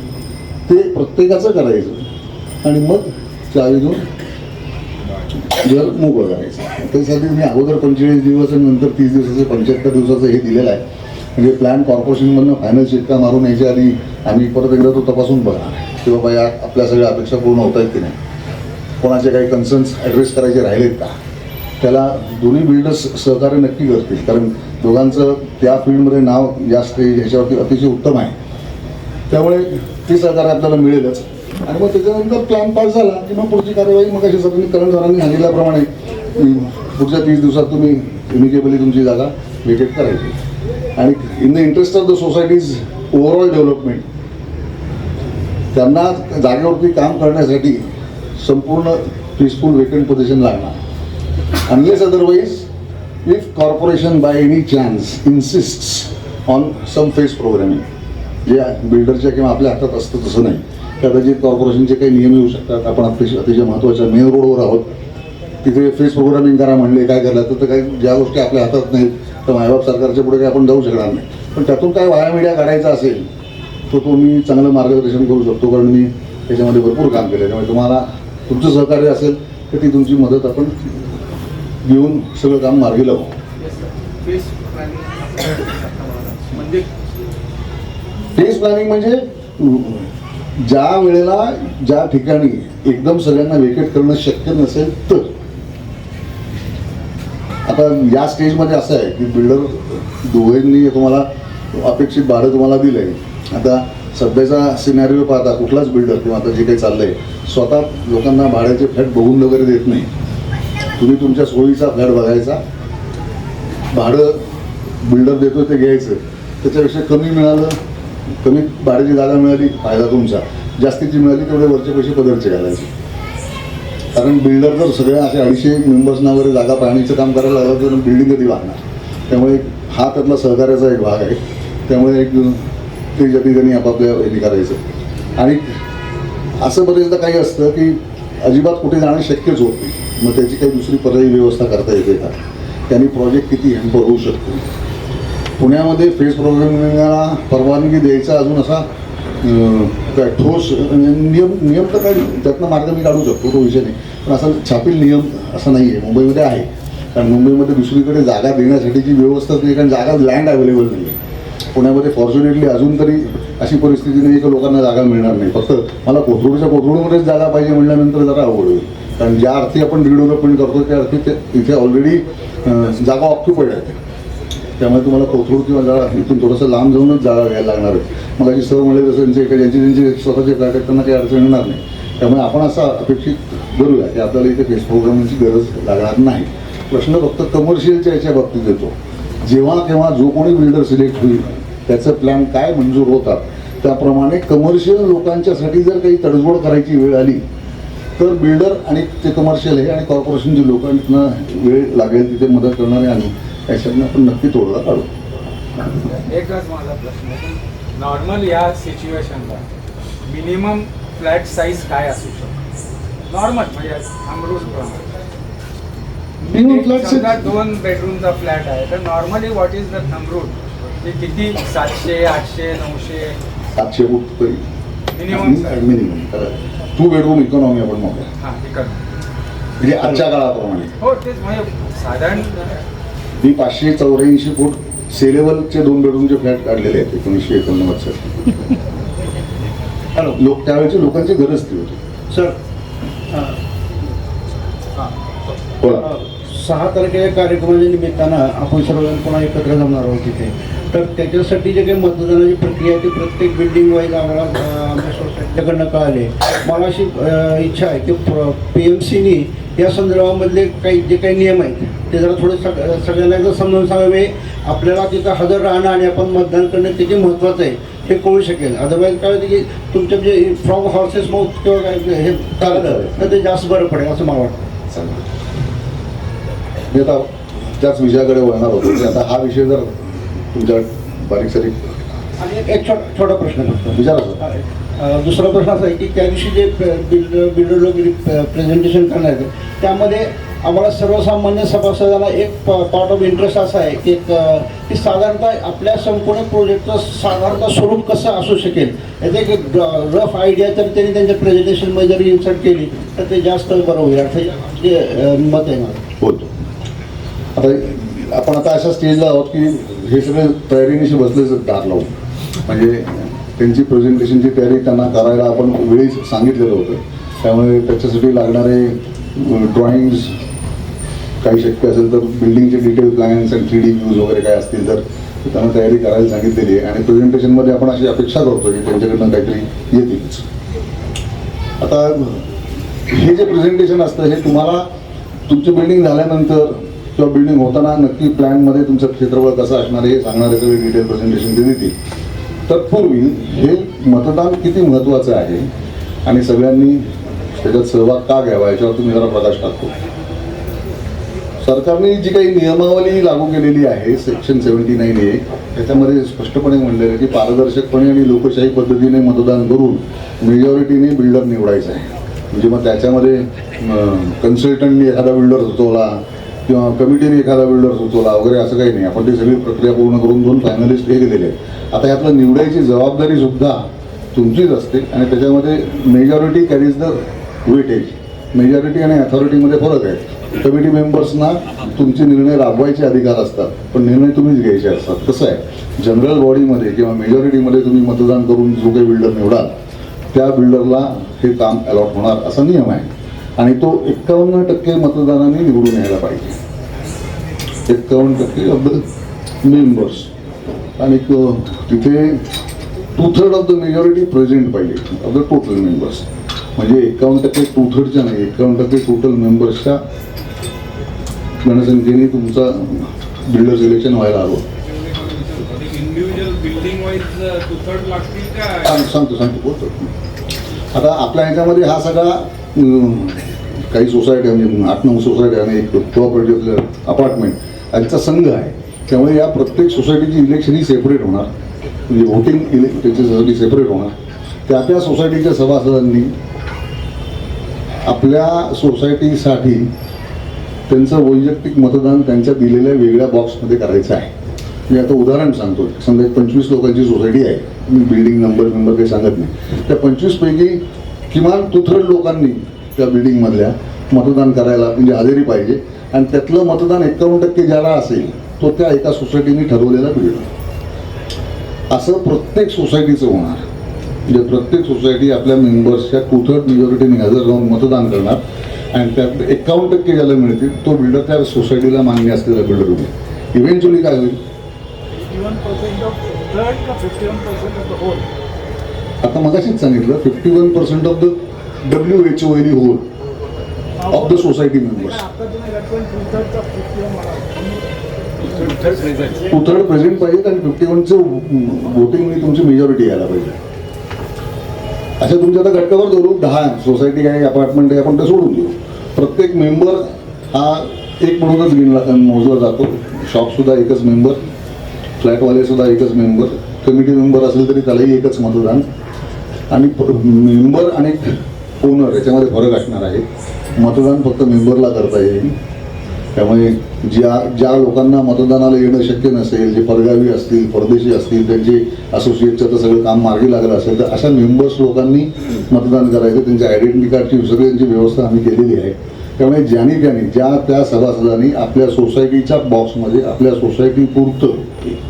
ते प्रत्येकाचं करायचं आणि मग चावी घेऊन घर मोकळं करायचं. त्यासाठी मी अगोदर 45 दिवस आणि नंतर 30 दिवसाचं 75 दिवसाचं हे दिलेलं आहे. म्हणजे प्लॅन कॉर्पोरेशनमधनं फायनल शिक्का मारून यायच्या आधी आम्ही परत एकदा तो तपासून बघणार की बाबा या आपल्या सगळ्या अपेक्षा पूर्ण होत आहेत की नाही, कोणाचे काही कन्सर्न्स ॲड्रेस करायचे राहिलेत का. त्याला दोन्ही बिल्डर्स सहकार्य नक्की करतील. कारण दोघांचं त्या फील्डमध्ये नाव या स्टेज ह्याच्यावरती अतिशय उत्तम आहे. त्यामुळे ते सहकार्य आपल्याला मिळेलच. आणि मग त्याच्यानंतर प्लॅन पास झाला की मग पुढची कार्यवाही मग अशी सगळी कर्णधारांनी सांगितल्याप्रमाणे पुढच्या 30 दिवसात तुम्ही इमिजिएबली तुमची जागा व्हेकेट करायची. आणि in the interest of the societies overall development त्यांना जागेवरती काम करण्यासाठी संपूर्ण पीसफुल वेकेंट पोझिशन लागणार. Unless otherwise if corporation by any chance insists on some phase programming, जे बिल्डरच्या किंवा आपल्या हातात असतं तसं नाही. कदाचित कॉर्पोरेशनचे काही नियम येऊ शकतात. आपण अतिशय महत्त्वाच्या मेन रोडवर आहोत, तिथे फेस प्रोग्रामिंग करा म्हणले काय करायला तर काही ज्या गोष्टी आपल्या हातात नाहीत तर मायबाप सरकारच्या पुढे काही आपण जाऊ शकणार नाही. पण त्यातून काय वाया मीडिया काढायचा असेल तो मी चांगलं मार्गदर्शन करू शकतो. कारण मी त्याच्यामध्ये भरपूर काम केलं. त्यामुळे तुम्हाला तुमचं सहकार्य असेल तर ती तुमची मदत आपण घेऊन सगळं काम मार्गी लावू. फेस म्हणजे फेस प्लॅनिंग म्हणजे ज्या वेळेला ज्या ठिकाणी एकदम सगळ्यांना वेकेट करणं शक्य नसेल तर. आता या स्टेजमध्ये असं आहे की बिल्डर दोघांनी तुम्हाला अपेक्षित भाडं तुम्हाला दिलं आहे. आता सध्याचा सिनॅरिओ पाहता कुठलाच बिल्डर किंवा आता जे काही चाललं आहे स्वतः लोकांना भाड्याचे फ्लॅट बघून वगैरे देत नाही. तुम्ही तुमच्या सोयीचा फ्लॅट बघायचा, भाडं बिल्डर देतो ते घ्यायचं, त्याच्यापेक्षा कमी मिळालं, कमी भाड्याची जागा मिळाली फायदा तुमचा, जास्तीची मिळाली तेवढे वरचे पैसे पदरचे घालायचे. कारण बिल्डर जर सगळ्या असे 250 मेंबर्सना वगैरे जागा पाहणीचं काम करायला लागलं तर बिल्डिंग कधी वागणार. त्यामुळे हा त्यातला सहकार्याचा एक भाग आहे. त्यामुळे एक ते ज्यांनी आपापल्या हे करायचं. आणि असं बरेचदा काही असतं की अजिबात कुठे जाणं शक्यच होत नाही. मग त्याची काही दुसरी पर्यायी व्यवस्था करता येते का, त्यांनी प्रोजेक्ट किती हॅम्पर होऊ शकतो. पुण्यामध्ये फेस प्रोग्रामिंगला परवानगी द्यायचा अजून असा काय ठोस नियम तर काही त्यातनं मार्ग मी काढू शकतो, तो विषय नाही. पण असा छापील नियम असा नाही आहे. मुंबईमध्ये आहे. कारण मुंबईमध्ये दुसरीकडे जागा देण्यासाठीची व्यवस्थाच नाही, कारण जागा लँड अवेलेबल नाही आहे. पुण्यामध्ये फॉर्च्युनेटली अजून तरी अशी परिस्थिती नाही की लोकांना जागा मिळणार नाही. फक्त मला कोथरूडच्या कोथरूडमध्येच जागा पाहिजे म्हटल्यानंतर जरा अवघड होईल. कारण ज्या अर्थी आपण रिडेव्हलपमेंट करतो त्या अर्थी इथे ऑलरेडी जागा ऑक्युपाईड आहे. त्यामुळे तुम्हाला कोथरूड किंवा जरा इथून थोडंसं लांब जाऊनच जागा घ्यायला लागणार आहे. मग अशी सर म्हणले जसं ज्यांचे स्वतःचे फ्लॅट आहेत त्यांना काही अडचण येणार नाही. त्यामुळे आपण असं अपेक्षित करूया की आपल्याला इथे फेस प्रोग्रामिंगची गरज लागणार नाही. प्रश्न फक्त कमर्शियलच्या याच्या बाबतीत येतो. जेव्हा केव्हा जो कोणी बिल्डर सिलेक्ट होईल त्याचं प्लॅन काय मंजूर होतात त्याप्रमाणे कमर्शियल लोकांच्यासाठी जर काही तडजोड करायची वेळ आली तर बिल्डर आणि ते कमर्शियल आहे आणि कॉर्पोरेशनचे लोकांना वेळ लागेल तिथे मदत करणारे आणि त्याच्यातनं आपण नक्की तोडगा काढू. एकच माझा प्रश्न आहे, नॉर्मल या सिच्युएशनला मिनिमम फ्लॅट साईज काय असू शकतो नॉर्मल म्हणजे अमरूल प्रमाणे Minimum flat size- समजा 2 बेडरूमचा फ्लॅट आहे तर normally what is the thumb rule ते किती 700 800 900 700 फूट तरी minimum size minimum 2 bedroom economy आपण म्हणतो हां इकडं म्हणजे आजच्या काळाप्रमाणे हो तेच म्हणजे साधारण मी 584 फूट सेलेबलचे 2 बेडरूमचे फ्लॅट काढलेले आहेत 1989 साली. लोक त्यावेळेची लोकांची गरज ती होती. सर बोला. 6 तारखेच्या कार्यक्रमाच्या निमित्तानं आपण सर्वजण पुन्हा एकत्र जमणार आहोत तिथे. तर त्याच्यासाठी जे काही मतदानाची प्रक्रिया आहे ती प्रत्येक बिल्डिंग वाईज आम्हाला आमच्या सोसायटीकडनं कळाले. मला अशी इच्छा आहे की PMCनी या संदर्भामधले जे काही नियम आहेत ते जरा थोडे सगळ्यांना एकदा समजावून सांगावे. आपल्याला तिथं हजर राहणं आणि आपण मतदान करणं किती महत्त्वाचं आहे हे कळू शकेल. अदरवाईज काय होतं की तुमच्या म्हणजे फ्रॉम हॉर्सेस माउथ किंवा काय हे चाललं तर ते जास्त बरं पडेल असं मला वाटतं. मी आता त्याच विषयाकडे वळणार होतो की आता हा विषय जर तुमच्या बारीक सारीक आणि एक छोटा प्रश्न फक्त विचारा. दुसरा प्रश्न असा आहे की त्या दिवशी जे बिल्डर लोक प्रेझेंटेशन करणार आहेत त्यामध्ये आम्हाला सर्वसामान्य सभासदांना एक पार्ट ऑफ इंटरेस्ट असा आहे की की साधारणतः आपल्या संपूर्ण प्रोजेक्टचं साधारणतः स्वरूप कसं असू शकेल याचं एक रफ आयडिया तर त्यांनी त्यांच्या प्रेझेंटेशनमध्ये जरी इन्सर्ट केली तर ते जास्त बरं होईल असं मत आहे मला. होतो. आता आपण आता अशा स्टेजला आहोत की हे सगळे तयारीनिशी बसलेच दार लावून म्हणजे त्यांची प्रेझेंटेशनची तयारी त्यांना करायला आपण वेळीच सांगितलेलं होतं. त्यामुळे त्याच्यासाठी लागणारे ड्रॉइंग्स काही शक्य असेल तर बिल्डिंगचे डिटेल प्लॅन्स आणि 3D व्ह्यूज वगैरे काय असतील तर त्यांना तयारी करायला सांगितलेली आहे. आणि प्रेझेंटेशनमध्ये आपण अशी अपेक्षा करतो की त्यांच्याकडनं काहीतरी येतीलच. आता हे जे प्रेझेंटेशन असतं हे तुम्हाला तुमची बिल्डिंग झाल्यानंतर किंवा बिल्डिंग होताना नक्की प्लॅनमध्ये तुमचं क्षेत्रफळ कसं असणार हे सांगणारे सगळे डिटेल प्रेझेंटेशन ते देतील. तत्पूर्वी हे मतदान किती महत्त्वाचं आहे आणि सगळ्यांनी त्याच्यात सहभाग का घ्यावा याच्यावर तुम्ही जरा प्रकाश टाकतो. सरकारने जी काही नियमावली लागू केलेली आहे सेक्शन 79A त्याच्यामध्ये स्पष्टपणे म्हणलेलं आहे की पारदर्शकपणे आणि लोकशाही पद्धतीने मतदान करून मेजॉरिटीने बिल्डर निवडायचा आहे. म्हणजे मग त्याच्यामध्ये कन्सल्टंटनी एखादा बिल्डर सुचवला किंवा कमिटीने एखादा बिल्डर सुचवला वगैरे असं काही नाही. आपण ती सगळी प्रक्रिया पूर्ण करून 2 फायनलिस्ट हे दिलेले आहेत. आता यातलं निवडायची जबाबदारी सुद्धा तुमचीच असते आणि त्याच्यामध्ये majority carries the weightage. Majority आणि अथॉरिटीमध्ये फरक आहे. कमिटी मेंबर्सना तुमचे निर्णय राबवायचे अधिकार असतात पण निर्णय तुम्हीच घ्यायचे असतात. कसं आहे जनरल बॉडीमध्ये किंवा मेजॉरिटीमध्ये तुम्ही मतदान करून जो काही बिल्डर निवडाल त्या बिल्डरला हे काम अलॉट होणार असा नियम आहे आणि तो 51% मतदानाने निवडून यायला पाहिजे. 51% ऑफ द मेंबर्स आणि तिथे 2/3 ऑफ द मेजॉरिटी प्रेझेंट पाहिजे ऑफ द टोटल मेंबर्स. म्हणजे 51% 2/3च्या नाही 51% टोटल मेंबर्सच्या जनसंख्येने तुमचा बिल्डर सिलेक्शन व्हायला हवं. इंडिव्हिज्युअल बिल्डिंग वाईज 2/3 लागतील का? सांगतो बोलतो. आता आपल्या ह्याच्यामध्ये हा सगळा काही सोसायटी म्हणजे 8-9 सोसायटी आणि एक प्रॉपर्टी अपार्टमेंट यांचा संघ आहे. त्यामुळे या प्रत्येक सोसायटीची इलेक्शन ही सेपरेट होणार म्हणजे व्होटिंग त्याच्यासाठी सेपरेट होणार. त्या सोसायटीच्या सभासदांनी आपल्या सोसायटीसाठी त्यांचं वैयक्तिक मतदान त्यांच्या दिलेल्या वेगळ्या बॉक्समध्ये करायचं आहे. मी आता उदाहरण सांगतो. समजा 25 लोकांची सोसायटी आहे. मी बिल्डिंग नंबर काही सांगत नाही. त्या 25 पैकी किमान 2/3 लोकांनी त्या बिल्डिंगमधल्या मतदान करायला म्हणजे हजेरी पाहिजे आणि त्यातलं मतदान 51% ज्याला असेल तो त्या एका सोसायटीने ठरवलेला मिळेल. असं प्रत्येक सोसायटीचं होणार. म्हणजे प्रत्येक सोसायटी आपल्या मेंबर्सच्या 2/3 मेजॉरिटीने हजर राहून मतदान करणार आणि त्यात 51% ज्याला मिळतील तो बिल्डर त्या सोसायटीला मान्य असलेला बिल्डर होईल. इव्हेंच्युअली काय होईल 51% of third का 51% of the whole? आता मगाशीच सांगितलं 51% of the WHO whole of the society members. आता तुम्ही लटकन 2/3 का 51 म्हणा. 2/3 प्रेझेंट पाहिजेत आणि 51चं वोटिंगने तुमची मेजॉरिटी यायला पाहिजे. अशा तुमच्या आता गटकावर धरू 10 सोसायटी आहे अपार्टमेंट आहे आपण ते सोडून देऊ. प्रत्येक मेंबर हा एक म्हणूनच गिनला मोजला जातो. शॉपसुद्धा एकच मेंबर फ्लॅटवाले सुद्धा एकच मेंबर, कमिटी मेंबर असेल तरी त्यालाही एकच मतदान, आणि मेंबर आणि ओनर याच्यामध्ये फरक असणार आहे. मतदान फक्त मेंबरला करता येईल. त्यामुळे ज्या लोकांना मतदानाला येणं शक्य नसेल, जे परगावी असतील, परदेशी असतील, त्यांचे असोसिएटचं तर सगळं काम मार्गी लागलं असेल, तर अशा मेंबर्स लोकांनी मतदान करायचं. त्यांच्या आयडेंटिटी कार्डची सगळ्यांची व्यवस्था आम्ही केलेली आहे. त्यामुळे ज्या त्या सभासदांनी आपल्या सोसायटीच्या बॉक्समध्ये आपल्या सोसायटी पुरतं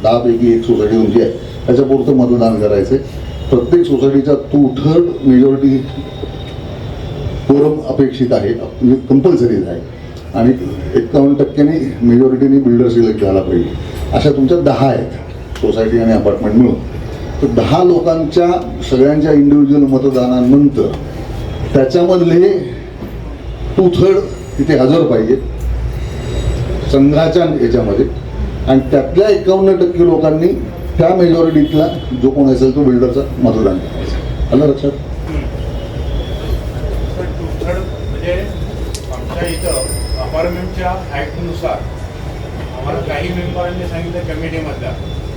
10पैकी 1 सोसायटी तुमची आहे त्याच्यापुरतं मतदान करायचं. प्रत्येक सोसायटीच्या 2/3 मेजॉरिटी कोरम अपेक्षित आहे, म्हणजे कंपल्सरीज आहे, आणि 51% मेजॉरिटीने बिल्डर सिलेक्ट झाला पाहिजे. अशा तुमच्या 10 आहेत सोसायटी आणि अपार्टमेंट मिळून. तर 10 लोकांच्या सगळ्यांच्या इंडिव्हिज्युअल मतदानानंतर त्याच्यामधले 2/3 तिथे हजर पाहिजे संघाच्या याच्यामध्ये, आणि त्यातल्या 51% लोकांनी त्या मेजॉरिटीतला जो कोण असेल तो बिल्डरचा मतदान करायचं. आलं लक्षात? म्हणजे आमच्या इथं अपार्टमेंटच्या ॲक्टनुसार आम्हाला काही मेंबरांनी सांगितलं कमिटीमधल्या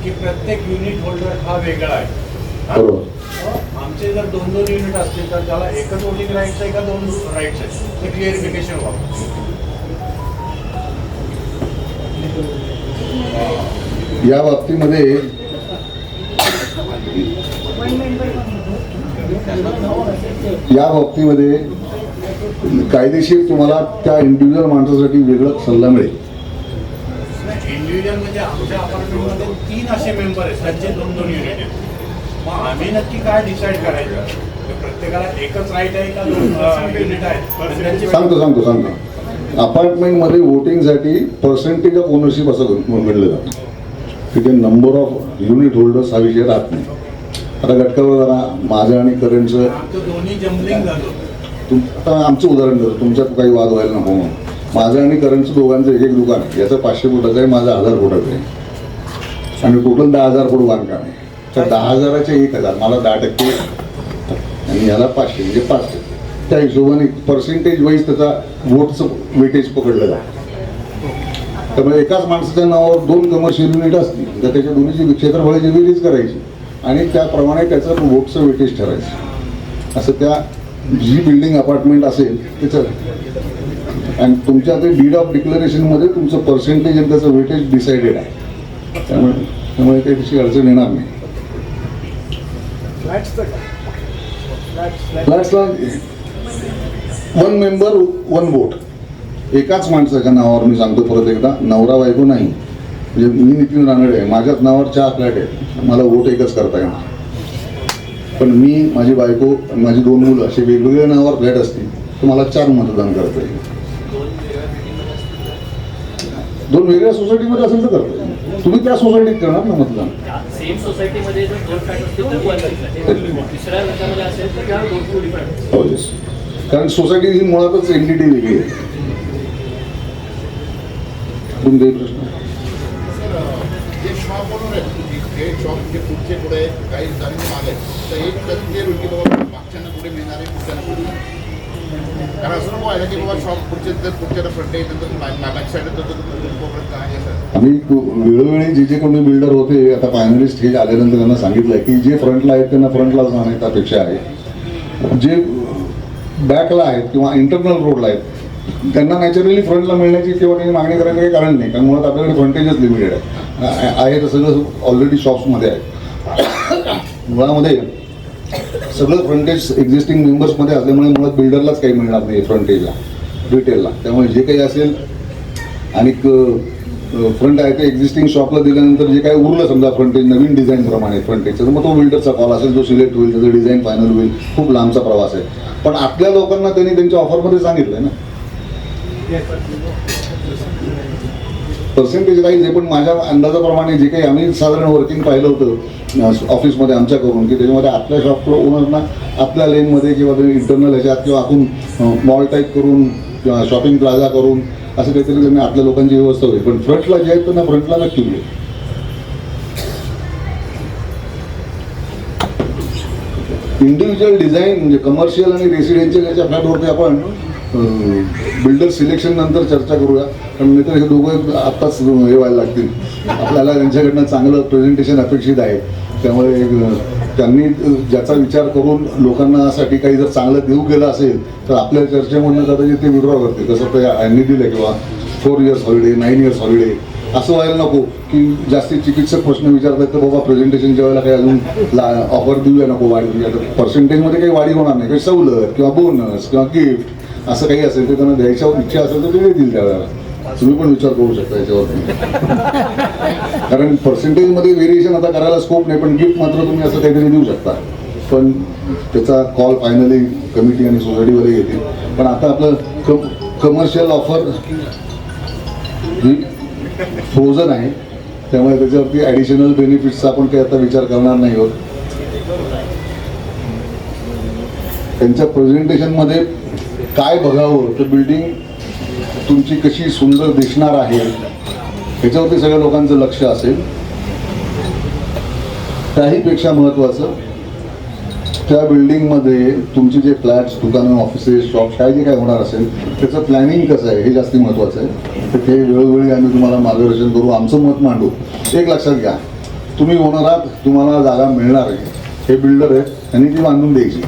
की प्रत्येक युनिट होल्डर हा वेगळा आहे. बरोबर. आमचे जर 2-2 युनिट असतील तर त्याला एकच वोटिंग राईट्स आहे का 2 राईट्स आहेत ते क्लिअरिफिकेशन व्हावं. या बाबतीमध्ये कायदेशीर तुम्हाला त्या इंडिव्हिज्युअल माणसासाठी वेगळा सल्ला मिळेल. इंडिव्हिज्युअल म्हणजे आमच्या अपार्टमेंटमध्ये 3 असे मेंबर आहेत त्यांचे 2-2 युनिट आहेत. मग आम्ही नक्की काय डिसाईड करायचं? प्रत्येकाला एकच राईट आहे का 2 युनिट आहेत? सांगतो. अपार्टमेंटमध्ये वोटिंगसाठी पर्सेंटेज ऑफ ओनरशिप असं म्हणलं जातं. तिथे नंबर ऑफ युनिट होल्डर्स हा विषय राहत नाही. आता गटकावर जरा माझं आणि करंटचं आमचं दोन्ही जम्बलिंग झालं. आता आमचं उदाहरण देतो, तुमच्यात काही वाद व्हायला नको म्हणून. माझं आणि करंटचं दोघांचं एक दुकान आहे. याचं 500 फुटाचं आहे, माझं 1000 फुटाचं आहे, आणि टोटल 10,000 फूट बांधकाम आहे. तर 10,000चे 1,000 मला 10% आणि याला 500 म्हणजे 5%. त्या हिशोबाने पर्सेंटेज वाईज त्याचा वोटचं वेटेज पकडलं जातं. त्यामुळे एकाच माणसाच्या नावावर 2 कमर्शियल युनिट असतील तर त्याच्या दोन्हीची क्षेत्रफळाची बेरीज करायची आणि त्याप्रमाणे त्याचं वोटचं वेटेज ठरायचं. असं त्या जी बिल्डिंग अपार्टमेंट असेल त्याचं, आणि तुमच्या ते डीड ऑफ डिक्लरेशनमध्ये तुमचं पर्सेंटेज आणि त्याचं वेटेज डिसाइडेड आहे. त्यामुळे काही तशी अडचण येणार नाही. फ्लॅट्सला 1 मेंबर 1 वोट. एकाच माणसाच्या नावावर, मी सांगतो परत एकदा, नवरा बायको नाही. म्हणजे मी नितीन रानडे आहे, माझ्याच नावावर 4 फ्लॅट आहेत, मला वोट एकच करता येणार. पण मी, माझी बायको, माझी 2 मुलं असे वेगवेगळ्या नावावर फ्लॅट असतील तर मला 4 मतदान करता येईल. 2 वेगळ्या सोसायटीमध्ये असेल तर करता येईल. तुम्ही त्या सोसायटीत करणार ना मतदान. सेम सोसायटीमध्ये जर 2 फ्लॅट असतील तर 1 तिसऱ्या गटामध्ये असेल तर 2 डिफरंट. हो, येस. कारण सोसायटी ही मुळातच एंटिटी वेगळी आहे. तुमचे प्रश्न? जे शॉप बनवून हे शॉप जे पुढचे पुढे काही जाणून मागे तर एक ते रुटी बाबा मागच्यांना पुढे मिळणार आहे, पुढच्यांना पुढे. कारण असं नको आहे की बाबा शॉप पुढच्याला फ्रंट आहे, नंतर बॅक साईड काय. आम्ही वेळोवेळी जे कोणी बिल्डर होते, आता फायनलिस्ट हे आल्यानंतर त्यांना सांगितलंय की जे फ्रंटला आहेत त्यांना फ्रंटलाच जाण्याची अपेक्षा आहे. जे बॅकला आहेत किंवा इंटरनल रोडला आहेत त्यांना नॅचरली फ्रंटला मिळण्याची किंवा काही मागणी करायचं काही कारण नाही. कारण मुळात आपल्याकडे फ्रंटेजच लिमिटेड आहे तर सगळं ऑलरेडी शॉप्समध्ये आहे. मुळामध्ये सगळं फ्रंटेज एक्झिस्टिंग मेंबर्समध्ये असल्यामुळे मुळात बिल्डरलाच काही मिळणार नाही फ्रंटेजला, रिटेलला. त्यामुळे जे काही असेल आणि फ्रंट आहे ते एक्झिस्टिंग शॉपला दिल्यानंतर जे काही उरलं समजा फ्रंटेज नवीन डिझाईनप्रमाणे फ्रंटेजचं, तर मग तो बिल्डरचा कॉल असेल, जो सिलेक्ट होईल, त्याचं डिझाईन फायनल होईल. खूप लांबचा प्रवास आहे. पण आतल्या लोकांना त्यांनी त्यांच्या ऑफरमध्ये सांगितलं ना पर्सेंटेज राहील आहे. पण माझ्या अंदाजाप्रमाणे जे काही आम्ही साधारण वर्किंग पाहिलं होतं ऑफिसमध्ये आमच्या करून, की त्याच्यामध्ये आपल्या शॉपला ओनरना आपल्या लेनमध्ये किंवा इंटरनल ह्याच्यात किंवा आतून मॉल टाईप करून किंवा शॉपिंग प्लाझा करून असं काहीतरी त्यांनी आपल्या लोकांची व्यवस्था होईल. पण फ्रंटला जे आहेत त्यांना फ्रंटला नक्की मिळेल. इंडिव्हिज्युअल डिझाईन म्हणजे कमर्शियल आणि रेसिडेन्शियल याच्या फ्लॅटवरती आपण बिल्डर सिलेक्शन नंतर चर्चा करूया, कारण नाही तर हे दोघं आत्ताच हे व्हायला लागतील. आपल्याला त्यांच्याकडनं चांगलं प्रेझेंटेशन अपेक्षित आहे. त्यामुळे त्यांनी ज्याचा विचार करून लोकांनासाठी काही जर चांगलं देऊ गेलं असेल तर आपल्या चर्चेमधून कदाचित ते विड्रॉ करतील. कसं ते यांनी दिलं किंवा 4 इयर्स हॉलिडे, 9 इयर्स हॉलिडे असं व्हायला नको की जास्तीत चिकित्सक प्रश्न विचारतात तर बाबा प्रेझेंटेशनच्या वेळेला काही अजून ऑफर देऊया नको, वाढ देऊया. तर पर्सेंटेजमध्ये काही वाढी होणार नाही, काही सवलत किंवा बोनस किंवा गिफ्ट असं काही असेल तर त्यांना द्यायच्या इच्छा असेल तर ते देतील त्यावेळेला. तुम्ही पण विचार करू शकता याच्यावरती. कारण पर्सेंटेजमध्ये व्हेरिएशन आता करायला स्कोप नाही, पण गिफ्ट मात्र तुम्ही असं काहीतरी देऊ शकता. पण त्याचा कॉल फायनली कमिटी आणि सोसायटीवाले घेतील. पण आता आपलं कमर्शियल ऑफर ही फ्रोझन आहे, त्यामुळे त्याच्यावरती ॲडिशनल बेनिफिट्सचा आपण काही आता विचार करणार नाही आहोत. त्यांच्या प्रेझेंटेशनमध्ये काय बघावं तर बिल्डिंग तुमची कशी सुंदर दिसणार आहे ह्याच्यावरती सगळ्या लोकांचं लक्ष असेल. त्याहीपेक्षा महत्त्वाचं त्या बिल्डिंगमध्ये तुमचे जे फ्लॅट्स, दुकानं, ऑफिसेस, शॉप्स काय जे काय होणार असेल त्याचं प्लॅनिंग कसं आहे हे जास्ती महत्त्वाचं आहे. तर ते वेळोवेळी आम्ही तुम्हाला मार्गदर्शन करू, आमचं मत मांडू. एक लक्षात घ्या, तुम्ही ओनर आहात, तुम्हाला जागा मिळणार आहे, हे बिल्डर आहे त्यांनी ती बांधून द्यायची,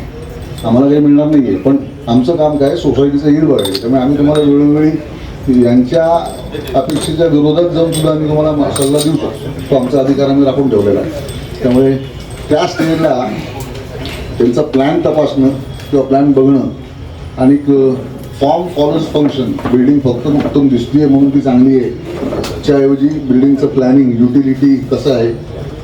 आम्हाला काही मिळणार नाही आहे. पण आमचं काम काय, सोसायटीचं हित बघायचं. त्यामुळे आम्ही तुम्हाला वेळोवेळी यांच्या अपेक्षेच्या विरोधात जाऊन सुद्धा आम्ही तुम्हाला सल्ला देऊ शकतो. तो आमचा अधिकार आम्ही राखून ठेवलेला आहे. त्यामुळे त्या स्टेजला त्यांचा प्लॅन तपासणं किंवा प्लॅन बघणं आणि फॉर्म फॉलोज फंक्शन, बिल्डिंग फक्त उत्तम दिसते म्हणून ती चांगली आहे त्याऐवजी बिल्डिंगचं प्लॅनिंग, युटिलिटी कसं आहे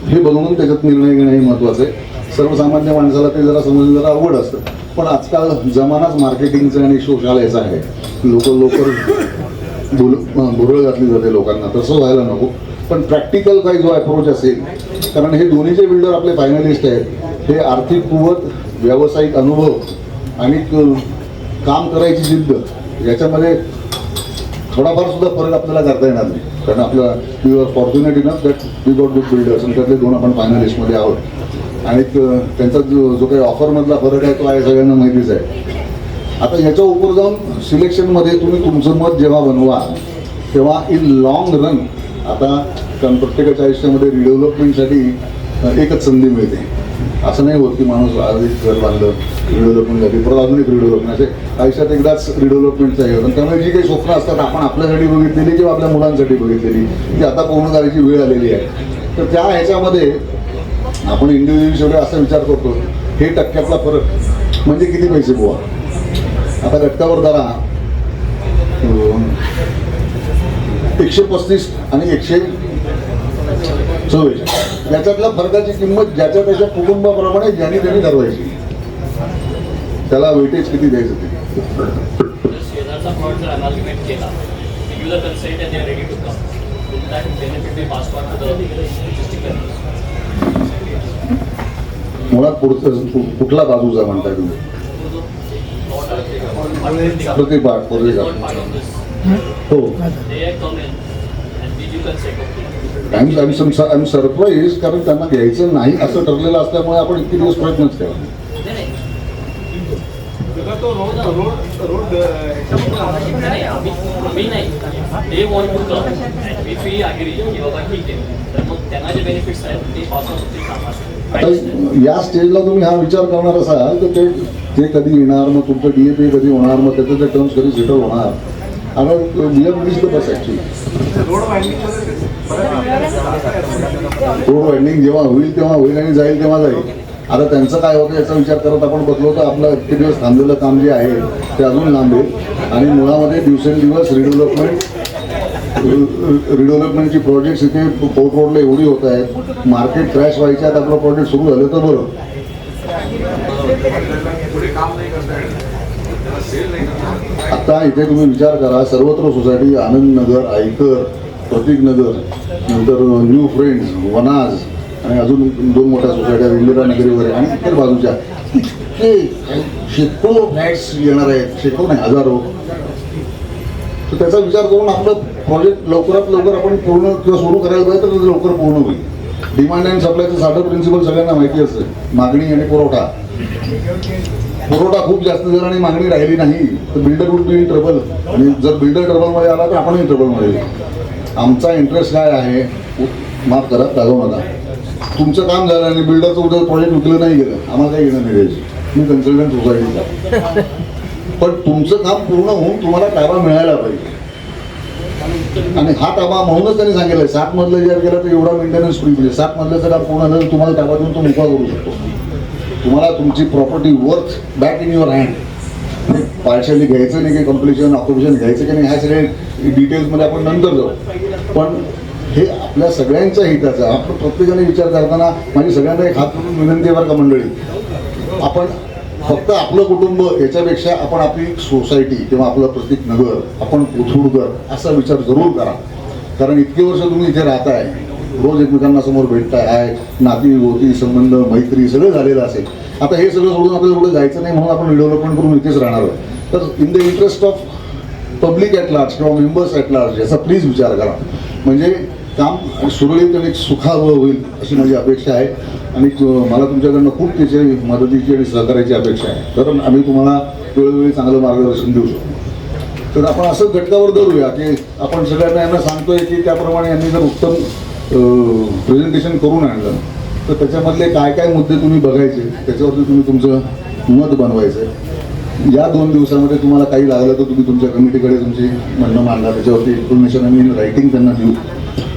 हे बघून त्याच्यात निर्णय घेणं हे महत्त्वाचं आहे. सर्वसामान्य माणसाला ते जरा समजणं जरा अवघड असतं, पण आजकाल जमानाच मार्केटिंगचा आणि शोषालयाचा आहे. लवकर भुरळ घातली जाते लोकांना, तसं व्हायला नको. पण प्रॅक्टिकल काही जो अप्रोच असेल, कारण हे दोन्हीचे बिल्डर आपले फायनलिस्ट आहेत, हे आर्थिक कुवत, व्यावसायिक अनुभव आणि काम करायची जिद्द याच्यामध्ये थोडाफार सुद्धा फरक आपल्याला करता येणार नाही. कारण आपला we are fortunate enough that we got good builders आणि त्यातले 2 आपण फायनलिस्टमध्ये आहोत. आणि त्यांचा जो काही ऑफरमधला फरक आहे तो आहे सगळ्यांना माहितीच आहे. आता ह्याच्या उपर जाऊन सिलेक्शनमध्ये तुम्ही तुमचं मत जेव्हा बनवा तेव्हा इन लॉंग रन, आता कारण प्रत्येकाच्या आयुष्यामध्ये रिडेव्हलपमेंटसाठी एकच संधी मिळते. असं नाही होत की माणूस आज एक घर बांधलं, रिडेव्हलपमेंट झाली, परत अजून एक रिडेव्हलपमेंट, असे आयुष्यात एकदाच रिडेव्हलपमेंटचं हे होतं. त्यामुळे जी काही स्वप्न असतात आपण आपल्यासाठी बघितलेली किंवा आपल्या मुलांसाठी बघितलेली ती आता पूर्ण करायची वेळ आलेली आहे. तर त्या ह्याच्यामध्ये आपण इंडिव्हिज्युअली शेवटी असा विचार करतो, हे टक्क्यातला फरक म्हणजे किती पैसे बुवा. आता घटकावर धरा 135 आणि 144, याच्यातल्या फरकाची किंमत ज्याच्या त्याच्या कुटुंबाप्रमाणे ज्यांनी त्यांनी ठरवायची. त्याला वेटेज किती द्यायचं ते. शेजारचा प्लॉट जर अनालिमेंट केला, give the consent and they are ready to come, will that benefit be pass on to the existing consent. मुळात कुठला बाजूचा म्हणताय तुम्ही? प्रतिपाठ हो. आय एम सरप्राईज, कारण त्यांना घ्यायचं नाही असं ठरलेलं असल्यामुळे आपण इतके दिवस प्रयत्नच केला. आम्ही नाही, ते want to come and if we agree की बाबा ठीक आहे, तर मग त्यांना जे बेनिफिट्स आहेत ते पास ऑन होतील कामात. आता या स्टेजला तुम्ही हा विचार करणार असाल तर ते कधी येणार, मग तुमचं DAP कधी होणार, मग त्याचं ते टर्म्स कधी सेटल होणार. आता we are this the bus actually. Road winding जेव्हा होईल तेव्हा होईल आणि जाईल तेव्हा जाईल. आता त्यांचं काय होतं याचा विचार करत आपण बसलो तर आपलं इतके दिवस थांबलेलं काम जे आहे ते अजून लांबेल आणि मुळामध्ये दिवसेंदिवस रिडेव्हलपमेंटची प्रोजेक्ट्स इथे पोर्ट रोडला एवढी होत आहेत, मार्केट क्रॅश व्हायच्या आत आपलं प्रोजेक्ट सुरू झालं तर बरं. आता इथे तुम्ही विचार करा, सर्वत्र सोसायटी, आनंदनगर, आईकर, प्रतीकनगर, नंतर न्यू फ्रेंड्स, वनाज आणि अजून 2 मोठ्या सोसायट्या, इंदिरा नगरी वगैरे आणि इतर बाजूच्या इतके शेकडो फ्लॅट्स येणार आहेत, शेकडो नाही हजारो. तर त्याचा विचार करून आपलं प्रोजेक्ट लवकरात लवकर आपण पूर्ण किंवा सुरू करायला पाहिजे तर लवकर पूर्ण होईल. डिमांड अँड सप्लायचं साधं प्रिन्सिपल सगळ्यांना माहिती असतं, मागणी आणि पुरवठा. पुरवठा खूप जास्त झाला आणि मागणी राहिली नाही तर builder would be in trouble. आणि जर बिल्डर ट्रबलमध्ये आला तर आपणही ट्रबलमध्ये येऊ. आमचा इंटरेस्ट काय आहे, माफ करा दाखवू नका, तुमचं काम झालं आणि बिल्डरचं उद्या प्रोजेक्ट विकलं नाही गेलं, आम्हाला काही घेणं नाही द्यायची. मी कन्सल्टंट सोसायटीचा, पण तुमचं काम पूर्ण होऊन तुम्हाला ताबा मिळायला पाहिजे. आणि हा ताबा म्हणूनच त्यांनी सांगितलं 7 मजला जर गेला तर एवढा मेंटेनन्स फ्री, म्हणजे 7 मजल्याचं काम पूर्ण झालं तुम्हाला ताबा देऊन तो मोकळा करू शकतो. तुम्हाला तुमची property worth back in your hand. Partially घ्यायचं नाही की कम्प्लिशन ऑक्युपेशन घ्यायचं की नाही, ह्या सगळे डिटेल्समध्ये आपण नंतर जाऊ. पण हे आपल्या सगळ्यांच्या हिताचं. आपण प्रत्येकाने विचार करताना माझी सगळ्यांना एक हात म्हणून विनंती आहे बरं का मंडळी, आपण फक्त आपलं कुटुंब याच्यापेक्षा आपण आपली सोसायटी किंवा आपलं प्रत्येक नगर, आपण कोथरूडकर असा विचार जरूर करा. कारण इतके वर्ष तुम्ही इथे राहताय, रोज एकमेकांना समोर भेटताय, आहे नाती होती संबंध मैत्री सगळं झालेलं असेल. आता हे सगळं सोडून आपल्याला कुठे जायचं नाही म्हणून आपण रिडेव्हलपमेंट करून इथेच राहणार आहोत. तर in the interest of public at large किंवा मेंबर्स ॲट लार्ज याचा प्लीज विचार करा. म्हणजे काम सुरळीत आणि सुखावह होईल अशी माझी अपेक्षा आहे. आणि मला तुमच्याकडनं खूप त्याची मदतीची आणि सहकार्याची अपेक्षा आहे. तर आम्ही तुम्हाला वेळोवेळी चांगलं मार्गदर्शन देऊ शकतो. तर आपण असं घटकावर धरूया की आपण सगळ्यांना यांना सांगतोय की त्याप्रमाणे यांनी जर उत्तम प्रेझेंटेशन करून आणलं तर त्याच्यामधले काय काय मुद्दे तुम्ही बघायचे, त्याच्यावरती तुम्ही तुमचं मत बनवायचं. या 2 दिवसामध्ये तुम्हाला काही लागलं तर तुम्ही तुमच्या कमिटीकडे तुमची म्हणणं मांडा, त्याच्यावरती इन्फॉर्मेशन आम्ही रायटिंग त्यांना देऊ,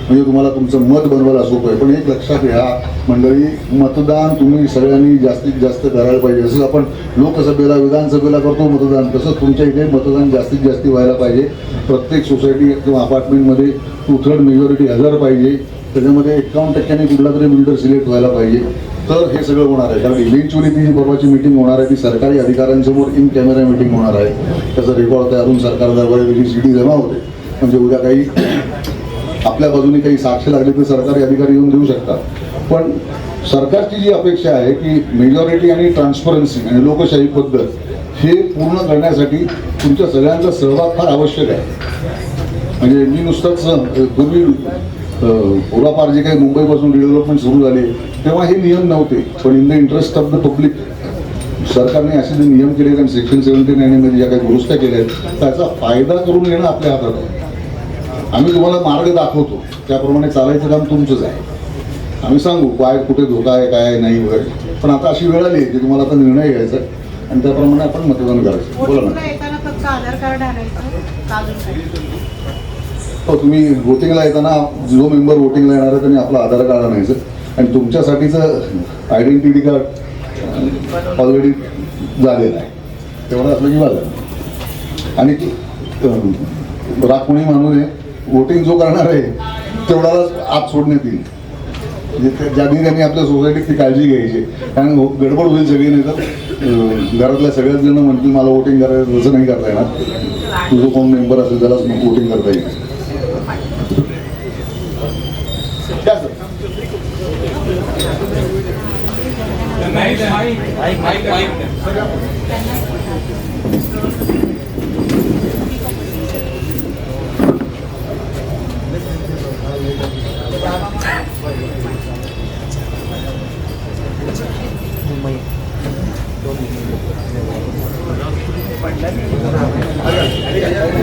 म्हणजे तुम्हाला तुमचं मत बनवायला सोपं आहे. पण एक लक्षात घ्या मंडळी, मतदान तुम्ही सगळ्यांनी जास्तीत जास्त करायला पाहिजे. जसं आपण लोकसभेला विधानसभेला करतो मतदान, तसंच तुमच्या इथे मतदान जास्तीत जास्त व्हायला पाहिजे. प्रत्येक सोसायटी किंवा अपार्टमेंटमध्ये 2/3 मेजॉरिटी हजर पाहिजे. त्याच्यामध्ये 51% कुठला तरी बिल्डर सिलेक्ट व्हायला पाहिजे. तर हे सगळं होणार आहे. कारण इव्हेंच्युअली ती जी परवाची मिटिंग होणार आहे ती सरकारी अधिकाऱ्यांसमोर इन कॅमेरा मिटिंग होणार आहे. त्याचा रेकॉर्ड तयार होऊन सरकार दरबारी त्याची CD जमा होते. म्हणजे उद्या काही आपल्या बाजूने काही साक्ष लागली तर सरकारी अधिकारी येऊन देऊ शकतात. पण सरकारची जी अपेक्षा आहे की मेजॉरिटी आणि ट्रान्सपरन्सी आणि लोकशाही पद्धत हे पूर्ण करण्यासाठी तुमच्या सगळ्यांचा सहभाग फार आवश्यक आहे. म्हणजे मी नुसतंच पूर्वी पूर्वापार जे काही मुंबईपासून डेव्हलपमेंट सुरू झाले तेव्हा हे नियम नव्हते. पण in the interest of the public सरकारने असे जे नियम केले आणि सेक्शन 79 मध्ये ज्या काही दुरुस्त्या केल्या आहेत त्याचा फायदा करून घेणं आपल्या हातात आहे. आम्ही तुम्हाला मार्ग दाखवतो, त्याप्रमाणे चालायचं काम तुमचंच आहे. आम्ही सांगू काय कुठे धोका आहे काय नाही वगैरे. पण आता अशी वेळ आली की तुम्हाला आता निर्णय घ्यायचा आणि त्याप्रमाणे आपण मतदान करायचं. बोला ना. आधार कार्ड आणायचं. हो, तुम्ही वोटिंगला येताना जो मेंबर वोटिंगला येणार आहे त्यांनी आपलं आधार कार्ड आणायचं आणि तुमच्यासाठीचं आयडेंटिटी कार्ड ऑलरेडी झालेलं आहे, तेवढं असलं की झालं. आणि राग कोणी मानू नये, वोटिंग जो करणार आहे तेवढाच आत सोडण्यात येईल. म्हणजे ज्यांनी त्यांनी आपल्या सोसायटीत ती काळजी घ्यायची. कारण गडबड होईल सगळी, नाही तर घरातल्या सगळ्याच जण म्हणतील मला वोटिंग करायचं, तसं नाही करता येणार. तुझं कोण मेंबर असेल त्यालाच वोटिंग करता येईल.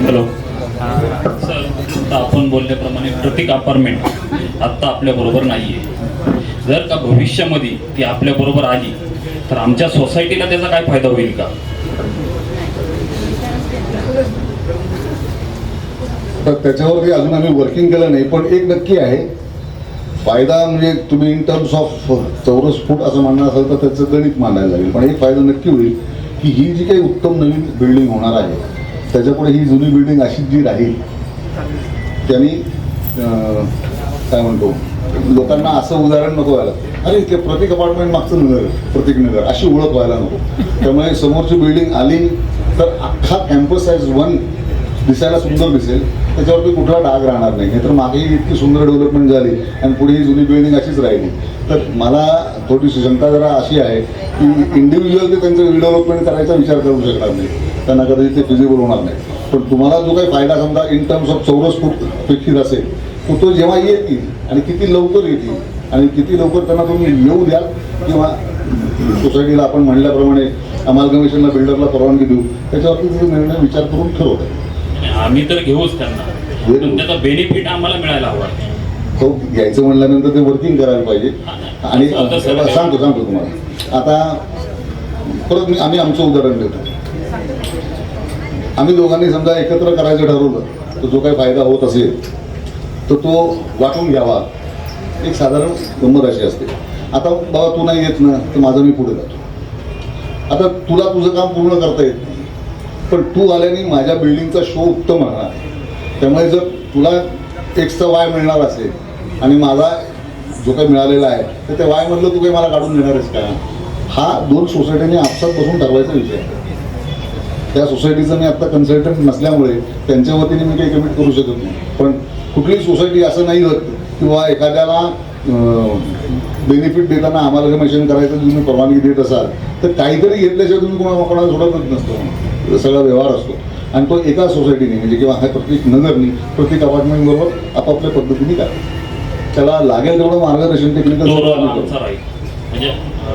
हॅलो सर, आता आपण बोलल्याप्रमाणे प्रत्येक अपार्टमेंट आत्ता आपल्याबरोबर नाही आहे. जर का भविष्यामध्ये ती आपल्याबरोबर आली तर आमच्या सोसायटीला त्याचा काय फायदा होईल का? तर त्याच्यावरती अजून आम्ही वर्किंग केलं नाही. पण एक नक्की आहे फायदा, म्हणजे तुम्ही इन टर्म्स ऑफ चौरस फूट असं म्हणणं असेल तर त्याचं गणित मांडायला लागेल. पण एक फायदा नक्की होईल की ही जी काही उत्तम नवीन बिल्डिंग होणार आहे त्याच्यापुढे ही जुनी बिल्डिंग अशीच जी राहील त्यांनी काय म्हणतो लोकांना असं उदाहरण नको व्हायला, अरे ते प्रत्येक अपार्टमेंट मागचं नगर, प्रत्येक नगर अशी ओळख व्हायला नको. त्यामुळे समोरची बिल्डिंग आली तर अख्खा कॅम्पस ॲज वन दिसायला सुंदर दिसेल, त्याच्यावरती कुठला डाग राहणार नाही. नाहीतर मागेही इतकी सुंदर डेव्हलपमेंट झाली आणि पुढे ही जुनी बिल्डिंग अशीच राहिली. तर मला थोडीशी शंका जरा अशी आहे की इंडिव्हिज्युअल ते त्यांचं रिडेव्हलपमेंट करायचा विचार करू शकणार नाही, त्यांना कदाचित ते फिजिबल होणार नाही. पण तुम्हाला जो काही फायदा समजा इन टर्म्स ऑफ चौरस फूट अपेक्षित असेल तो जेव्हा येतील आणि किती लवकर येतील आणि किती लवकर त्यांना तुम्ही येऊ द्याल किंवा सोसायटीला आपण म्हणल्याप्रमाणे अमालगमेशनला बिल्डरला परवानगी देऊ, त्याच्यावरती तुम्ही निर्णय विचार करून ठरवता. आम्ही तर घेऊच त्यांना, पण त्याचा बेनिफिट आम्हाला मिळायला हवा. तो घ्यायचं म्हणल्यानंतर ते वर्किंग करायला पाहिजे. आणि सांगतो तुम्हाला आता परत आम्ही आमचं उदाहरण देतो. आम्ही दोघांनी समजा एकत्र करायचं ठरवलं तर जो काही फायदा होत असेल तर तो वाटून घ्यावा, एक साधारण गंमत अशी असते. आता बाबा तू नाही येत ना तर माझं मी पुढे जातो. आता तुला तुझं काम पूर्ण करता येत नाही, पण तू आल्याने माझ्या बिल्डिंगचा शो उत्तम राहणार. त्यामुळे जर तुला एक्सचा वाय मिळणार असेल आणि माझा जो काही मिळालेला आहे तर त्या वायमधलं तू काही मला काढून देणारच का? हा 2 सोसायटीने आपसात बसून ठरवायचा विषय आहे. त्या सोसायटीचं मी आत्ता कन्सल्टंट नसल्यामुळे त्यांच्या वतीने मी काही कमिट करू शकत नाही. पण कुठलीही सोसायटी असं नाही होत किंवा एखाद्याला बेनिफिट देताना अमालगमेशन करायचं तुम्ही परवानगी देत असाल तर काहीतरी घेतल्याशिवाय तुम्ही कोणाला सोडतच नसतो. सगळा व्यवहार असतो आणि तो एका सोसायटीने म्हणजे किंवा प्रत्येक नगरनी प्रत्येक अपार्टमेंट बरोबर आपापल्या पद्धतीने काय त्याला लागेल तेवढं मार्गदर्शन टेक्निकल म्हणजे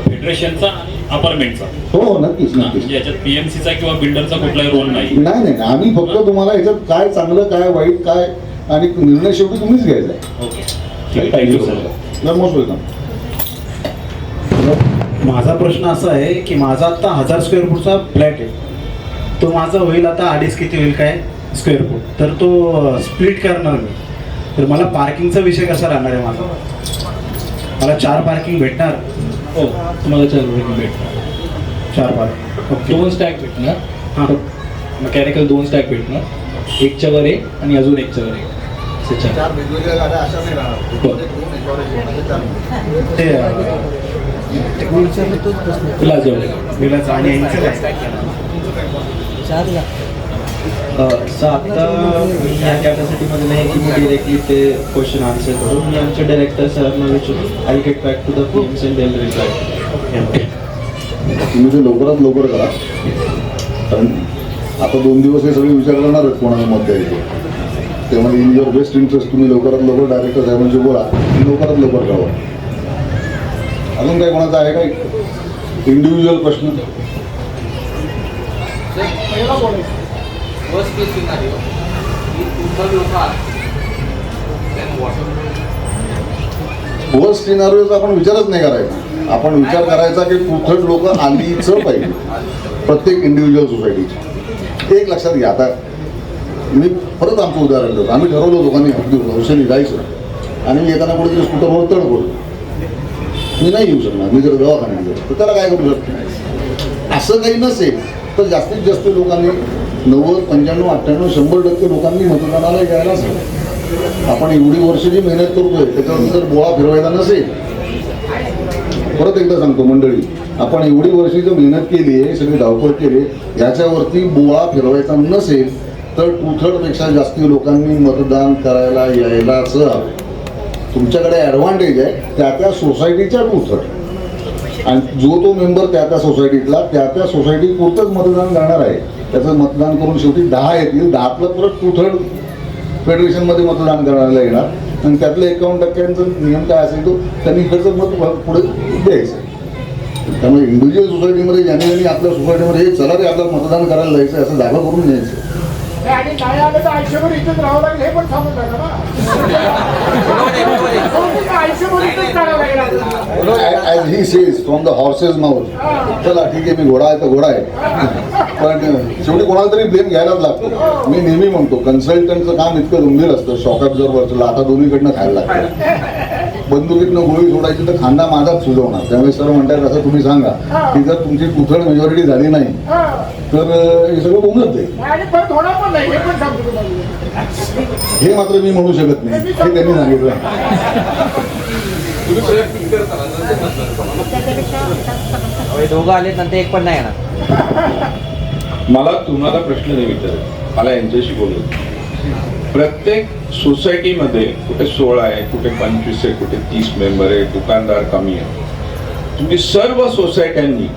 फेडरेशनचा अपार्टमेंटचा. हो नक्कीच नक्कीच. म्हणजे याच्यात पीएमसीचा किंवा बिल्डरचा कुठलाही रोल नाही. नाही आम्ही फक्त तुम्हाला याच्यात काय चांगलं काय वाईट काय आणि निर्णय शेवटी तुम्हीच घ्यायचा आहे. Okay thank you sir. Most welcome. माझा प्रश्न असा आहे की माझा आता 1000 स्क्वेअर फूटचा फ्लॅट आहे, तो माझा होईल आता 2.5 किती होईल काय स्क्वेअर फूट, तर तो स्प्लिट करणार मी, तर मला पार्किंगचा विषय कसा राहणार आहे माझा? मला 4 पार्किंग भेटणार? हो तुम्हाला 4 पार्किंग भेटणार. 4 पार्किंग 2 स्टॅक भेटणार. हां मेकॅनिकल 2 स्टॅक भेटणार, एकच्या वर एक आणि अजून एकच्या वर एक. असे 4 वेगवेगळ्या गाड्या अशा नाही राहणार. विलास आणि यांचं काय? आता मी या कॅपॅसिटीमध्ये नाही की मी डिरेक्टली ते क्वेश्चन आन्सर करू. मी आमच्या डायरेक्टर सरांना विचारू. I get back to the PMs and they'll reply. तुम्ही ते लवकरात लवकर करा, कारण आता 2 दिवस हे सगळे विचार करणारच कोणाला मत द्यायचं. त्यामुळे इन युअर बेस्ट इंटरेस्ट तुम्ही लवकरात लवकर डायरेक्टर साहेबांशी बोला, लवकरात लवकर करा. अजून काय कोणाचा आहे काय इंडिव्हिज्युअल प्रश्न? वर्स्ट सिनारिओचा आपण विचारच नाही करायचा. आपण विचार करायचा की 2/3 लोक आलीच पाहिजे प्रत्येक इंडिव्हिज्युअल सोसायटीची. एक लक्षात घ्या. आता मी परत आमचं उदाहरण देतो. आम्ही ठरवलं दोघांनी हौसेने जायचं आणि मी येताना कुठेतरी स्कूटरवर तड पडलो. मी नाही येऊ शकणार, मी जर दवाखान्यात गेलो तर त्याला काय करू शकतो. असं काही नसेल तर जास्तीत जास्त लोकांनी 90, 95, 98, 100% लोकांनी मतदानाला यायलाच हवं. आपण एवढी वर्ष जी मेहनत करतोय त्याच्यानंतर बोळा फिरवायचा नसेल. परत एकदा सांगतो मंडळी, आपण एवढी वर्षी जर मेहनत केली आहे, सगळी धावपळ केली, याच्यावरती बोळा फिरवायचा नसेल तर 2/3 पेक्षा जास्ती लोकांनी मतदान करायला यायलाच हवं. तुमच्याकडे ॲडव्हान्टेज आहे त्या सोसायटीच्या 2/3 आणि जो तो मेंबर त्या सोसायटीतला त्या सोसायटी पुरतंच मतदान करणार आहे. त्याचं मतदान करून शेवटी 10 येतील, 10तलं परत 2/3 फेडरेशनमध्ये मतदान करायला येणार आणि त्यातलं 51% नियम काय असेल तो त्यांनी इकडचं मत पुढे द्यायचं. त्यामुळे इंडिव्हिज्युअल सोसायटीमध्ये ज्यांनी आपल्या सोसायटीमध्ये हे चला रे आपल्याला मतदान करायला जायचं असं जागा करून द्यायचं. आणि नाही आलं तर आयुष्यभर इथेच राहावं लागेल हे पण सांगून टाका ना. आयुष्यभर इथेच काढावं लागेल. As he says from the horses mouth. चला ठीक आहे, मी घोडा आहे तर घोडा आहे, पण शेवटी कोणाला तरी ब्लेम घ्यायलाच लागतो. मी नेहमी म्हणतो कन्सल्टंटचं काम इतकं गंभीर असतं, शॉक ऑब्झर्व्हरचं आता दोन्हीकडनं खायला लागतं. बंदुकीतनं गोळी सोडायची तर खांदा माझाच सुजवणार. त्यामुळे सर म्हणतात असं तुम्ही सांगा की जर तुमची 2/3 मेजॉरिटी झाली नाही तर हे सगळं बोंबलत जाईल. आणि परत होणार पण नाही हे पण सांगतो तुम्हाला. हे मात्र मी म्हणू शकत नाही, हे त्यांनी सांगितलं. दोघं आले नंतर एक पण नाही येणार. मला तुम्हाला प्रश्न नाही विचारायचा, मला यांच्याशी बोलायचं. प्रत्येक सोसायटीमध्ये कुठे 16 आहे, कुठे 25 आहे, कुठे 30 मेंबर आहे, दुकानदार कमी आहे. तुम्ही सर्व सोसायट्यांनी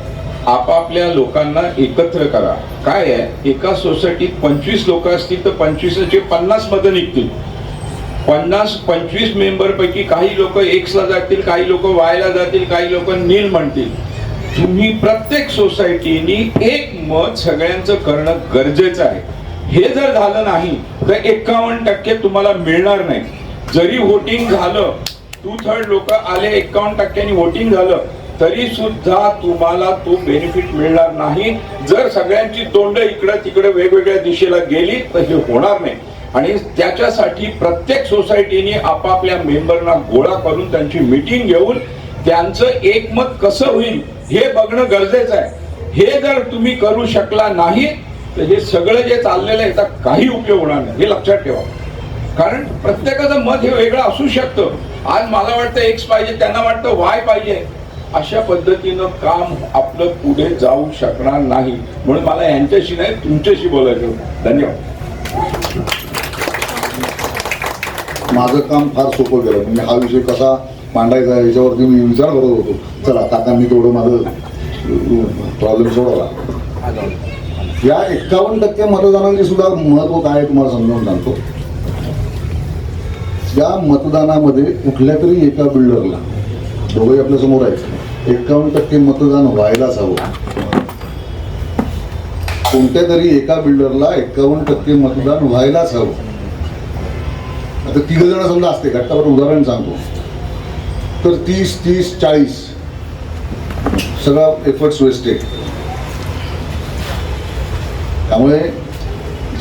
आपापल्या लोकांना एकत्र करा. काय आहे, एका सोसायटीत 25 लोक असतील तर 25चे 50 मतं निघतील. 50-25 मेंबर पैकी काही लोक एक्सला जातील, काही लोक वायला जातील, काही लोक नील म्हणतील. तुम्ही प्रत्येक सोसायटीनी एक मत सगळ्यांचं करणं गरजेचं आहे. हे जर झालं नाही तर 51% तुम्हाला मिळणार नाही. जरी वोटिंग झालं, 2/3 लोक आले, 51% वोटिंग झालं, तरी सुद्धा तुम्हाला तो बेनिफिट मिळणार नाही. जर सगळ्यांची तोंड इकडे तिकडे वेगवेगळ्या दिशेला गेली तर हे होणार नाही. आणि त्याच्यासाठी प्रत्येक सोसायटीने आपापल्या मेंबरना गोळा करून त्यांची मीटिंग घेऊन त्यांचं एकमत कसं होईल हे बघणं गरजेचं आहे. हे जर तुम्ही करू शकला नाही तर हे सगळं जे चाललेलं आहे त्याचा काही उपयोग होणार नाही, हे लक्षात ठेवा. कारण प्रत्येकाचं मत हे वेगळं असू शकतं. आज मला वाटतं X पाहिजे, त्यांना वाटतं Y पाहिजे. अशा पद्धतीनं काम आपलं पुढे जाऊ शकणार नाही. म्हणून मला यांच्याशी नाही तुमच्याशी बोलायचं होतं. धन्यवाद. माझं काम फार सोपं गेलं. म्हणजे हा विषय कसा मांडायचा याच्यावरती मी विचार करत होतो. चला काकांनी तेवढं माझं प्रॉब्लेम सोडवला. या 51% मतदानाचे सुद्धा महत्व काय आहे तुम्हाला समजावून सांगतो. या मतदानामध्ये कुठल्या तरी एका बिल्डरला, दोघंही आपल्या समोर आहेत, 51% मतदान व्हायलाच हवं. कोणत्या तरी एका बिल्डरला 51% मतदान व्हायलाच हवं. आता 3 जण समजा असते, घट्टावर उदाहरण सांगतो, तर 30-30-40 सगळा एफर्ट्स वेस्टेड. त्यामुळे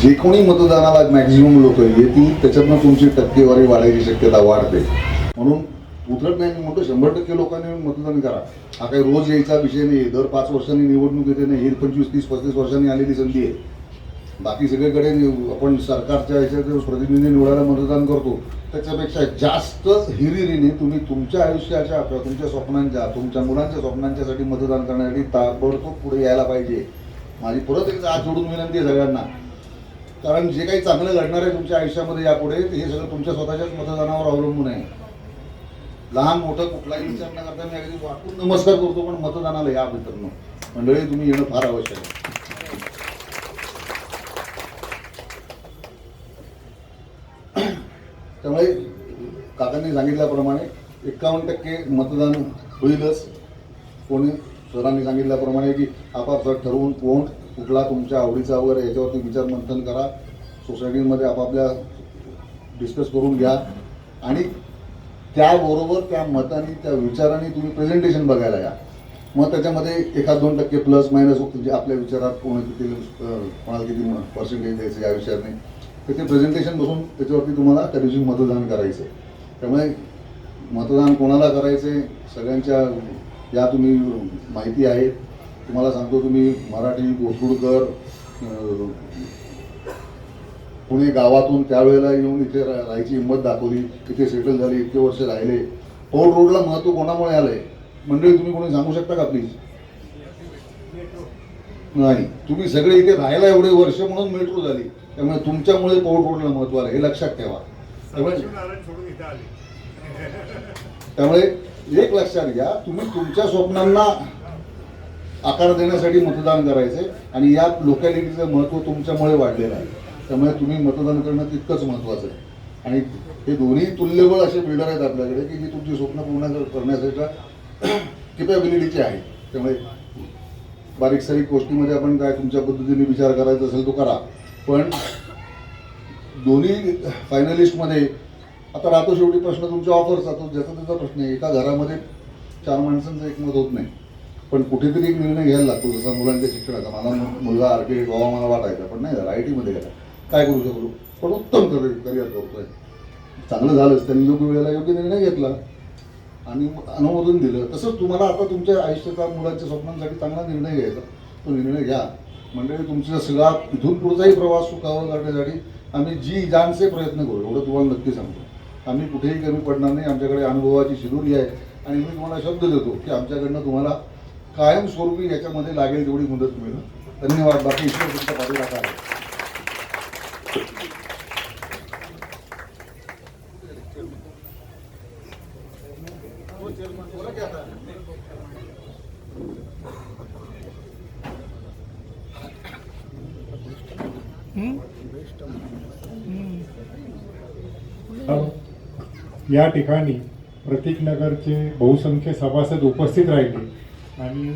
जे कोणी मतदानाला मॅक्झिमम लोक येतील त्याच्यातनं तुमची टक्केवारी वाढायची शक्यता वाढते. म्हणून उतरत नाही मी म्हणतो 100% लोकांनी मतदान करा. हा काही रोज यायचा विषय नाही. दर 5 वर्षांनी निवडणूक येते नाही. ही 25-30-35 वर्षांनी आलेली संधी आहे. बाकी सगळीकडे आपण सरकारच्या ह्याच्यात प्रतिनिधी निवडायला मतदान करतो त्याच्यापेक्षा जास्त हिरिरीने तुम्ही तुमच्या आयुष्याच्या, तुमच्या स्वप्नांच्या, तुमच्या मुलांच्या स्वप्नांच्यासाठी मतदान करण्यासाठी ताबडतोब पुढे यायला पाहिजे. माझी परत एकदा हात जोडून विनंती आहे सगळ्यांना. कारण जे काही चांगलं घडणार आहे तुमच्या आयुष्यामध्ये यापुढे हे सगळं तुमच्या स्वतःच्याच मतदानावर अवलंबून आहे. लहान मोठं कुठलाही विचार न करता मी अगदी वाटून नमस्कार करतो, पण मतदानाला या मित्रांनो. मंडळी तुम्ही येणं फार आवश्यक आहे. त्यामुळे काकांनी सांगितल्याप्रमाणे 51% मतदान होईलच. कोणी सरांनी सांगितल्याप्रमाणे की आपापसात ठरवून कोण कुठला तुमच्या आवडीचा वगैरे याच्यावरती विचार मंथन करा. सोसायटीमध्ये आपापल्या डिस्कस करून घ्या आणि त्याबरोबर त्या मतांनी त्या विचारांनी तुम्ही प्रेझेंटेशन बघायला या. मग त्याच्यामध्ये 1-2% प्लस मायनस म्हणजे आपल्या विचारात कोणाला किती पर्सेंटेज द्यायचं या विचाराने तर ते प्रेझेंटेशन बसून त्याच्यावरती तुम्हाला त्या दिवशी मतदान करायचं. त्यामुळे मतदान कोणाला करायचे सगळ्यांच्या या तुम्ही माहिती आहे. तुम्हाला सांगतो तुम्ही मराठी, कोथरूडकर, पुणे गावातून त्यावेळेला येऊन इथे राहायची हिंमत दाखवली, इथे सेटल झाली, इतके वर्ष राहिले. पौड रोडला महत्त्व कोणामुळे आलंय मंडळी तुम्ही कोणी सांगू शकता का प्लीज? नाही. तुम्ही सगळे इथे राहायला एवढे वर्ष म्हणून मेट्रो झाली. त्यामुळे तुमच्यामुळे पौड रोडला महत्त्व आलं हे लक्षात ठेवा. त्यामुळे एक लक्षात घ्या, तुम्ही तुमच्या स्वप्नांना आकार देण्यासाठी मतदान करायचे आणि या लोकॅलिटीचं महत्त्व तुमच्यामुळे वाढलेलं आहे. त्यामुळे तुम्ही मतदान करणं तितकंच महत्त्वाचं आहे. आणि हे दोन्ही तुल्यबळ असे बिल्डर आहेत आपल्याकडे की जी तुमची स्वप्न पूर्ण करण्याच्या केपॅबिलिटीचे आहेत. त्यामुळे बारीक सारीक गोष्टीमध्ये आपण काय तुमच्या पद्धतीने विचार करायचा असेल तो करा. पण दोन्ही फायनलिस्टमध्ये आता राहतो शेवटी प्रश्न तुमच्या ऑफरचा, तो ज्याचा त्याचा प्रश्न आहे. एका घरामध्ये 4 माणसांचं एकमत होत नाही, पण कुठेतरी एक निर्णय घ्यायला लागतो. जसा मुलांच्या शिक्षणाचा, मला मुलगा आर्किटेक्ट व्हावा मला वाटायचा, पण नाही झाला, IT मध्ये गेला. काय करू शकलो, पण उत्तम करिअर करतोय. चांगलं झालंच, त्यांनी योग्य वेळेला योग्य निर्णय घेतला आणि अनुमोदन दिलं. तसंच तुम्हाला आता तुमच्या आयुष्याचा, मुलांच्या स्वप्नांसाठी चांगला निर्णय घ्यायचा, तो निर्णय घ्या. म्हणजे तुमचा सगळा इथून पुढचाही प्रवास सुखावा करण्यासाठी आम्ही जी जानचे प्रयत्न करू, एवढं तुम्हाला नक्की सांगतो. आम्ही कुठेही कमी पडणार नाही. आमच्याकडे अनुभवाची शिदोरी आहे आणि मी तुम्हाला शब्द देतो की आमच्याकडनं तुम्हाला कायमस्वरूपी याच्यामध्ये लागेल तेवढी मदत मिळेल. धन्यवाद. बाकी ईश्वर तुमच्या पाठीराखा आहे. या ठिकाणी प्रतीकनगरचे बहुसंख्य सभासद उपस्थित राहिले आणि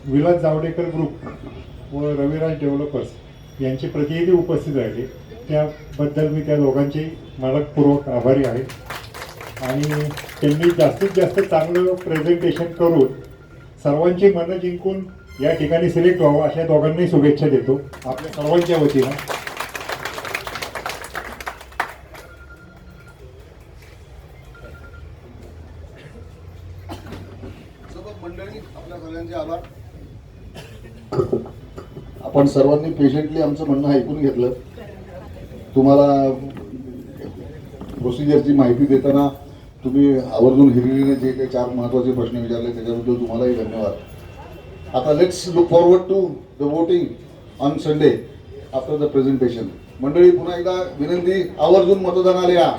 विलास जावडेकर ग्रुप व रविराज डेव्हलपर्स यांचे प्रतिनिधी उपस्थित राहिले, त्याबद्दल मी त्या दोघांचे मनपूर्वक आभारी आहे. आणि त्यांनी जास्तीत जास्त चांगलं प्रेझेंटेशन करून सर्वांची मनं जिंकून या ठिकाणी सिलेक्ट व्हावं अशा दोघांनाही शुभेच्छा देतो आपल्या सर्वांच्या वतीनं. मंडळी, आपल्या सगळ्यांचे आभार. आपण सर्वांनी पेशंटली आमचं म्हणणं ऐकून घेतलं. तुम्हाला प्रोसिजरची माहिती देताना तुम्ही आवर्जून हिरिरीने जे काही 4 महत्त्वाचे प्रश्न विचारले त्याच्याबद्दल तुम्हालाही धन्यवाद. आता let's look forward to the voting on Sunday after the presentation. मंडळी, पुन्हा एकदा विनंती, आवर्जून मतदानाला या.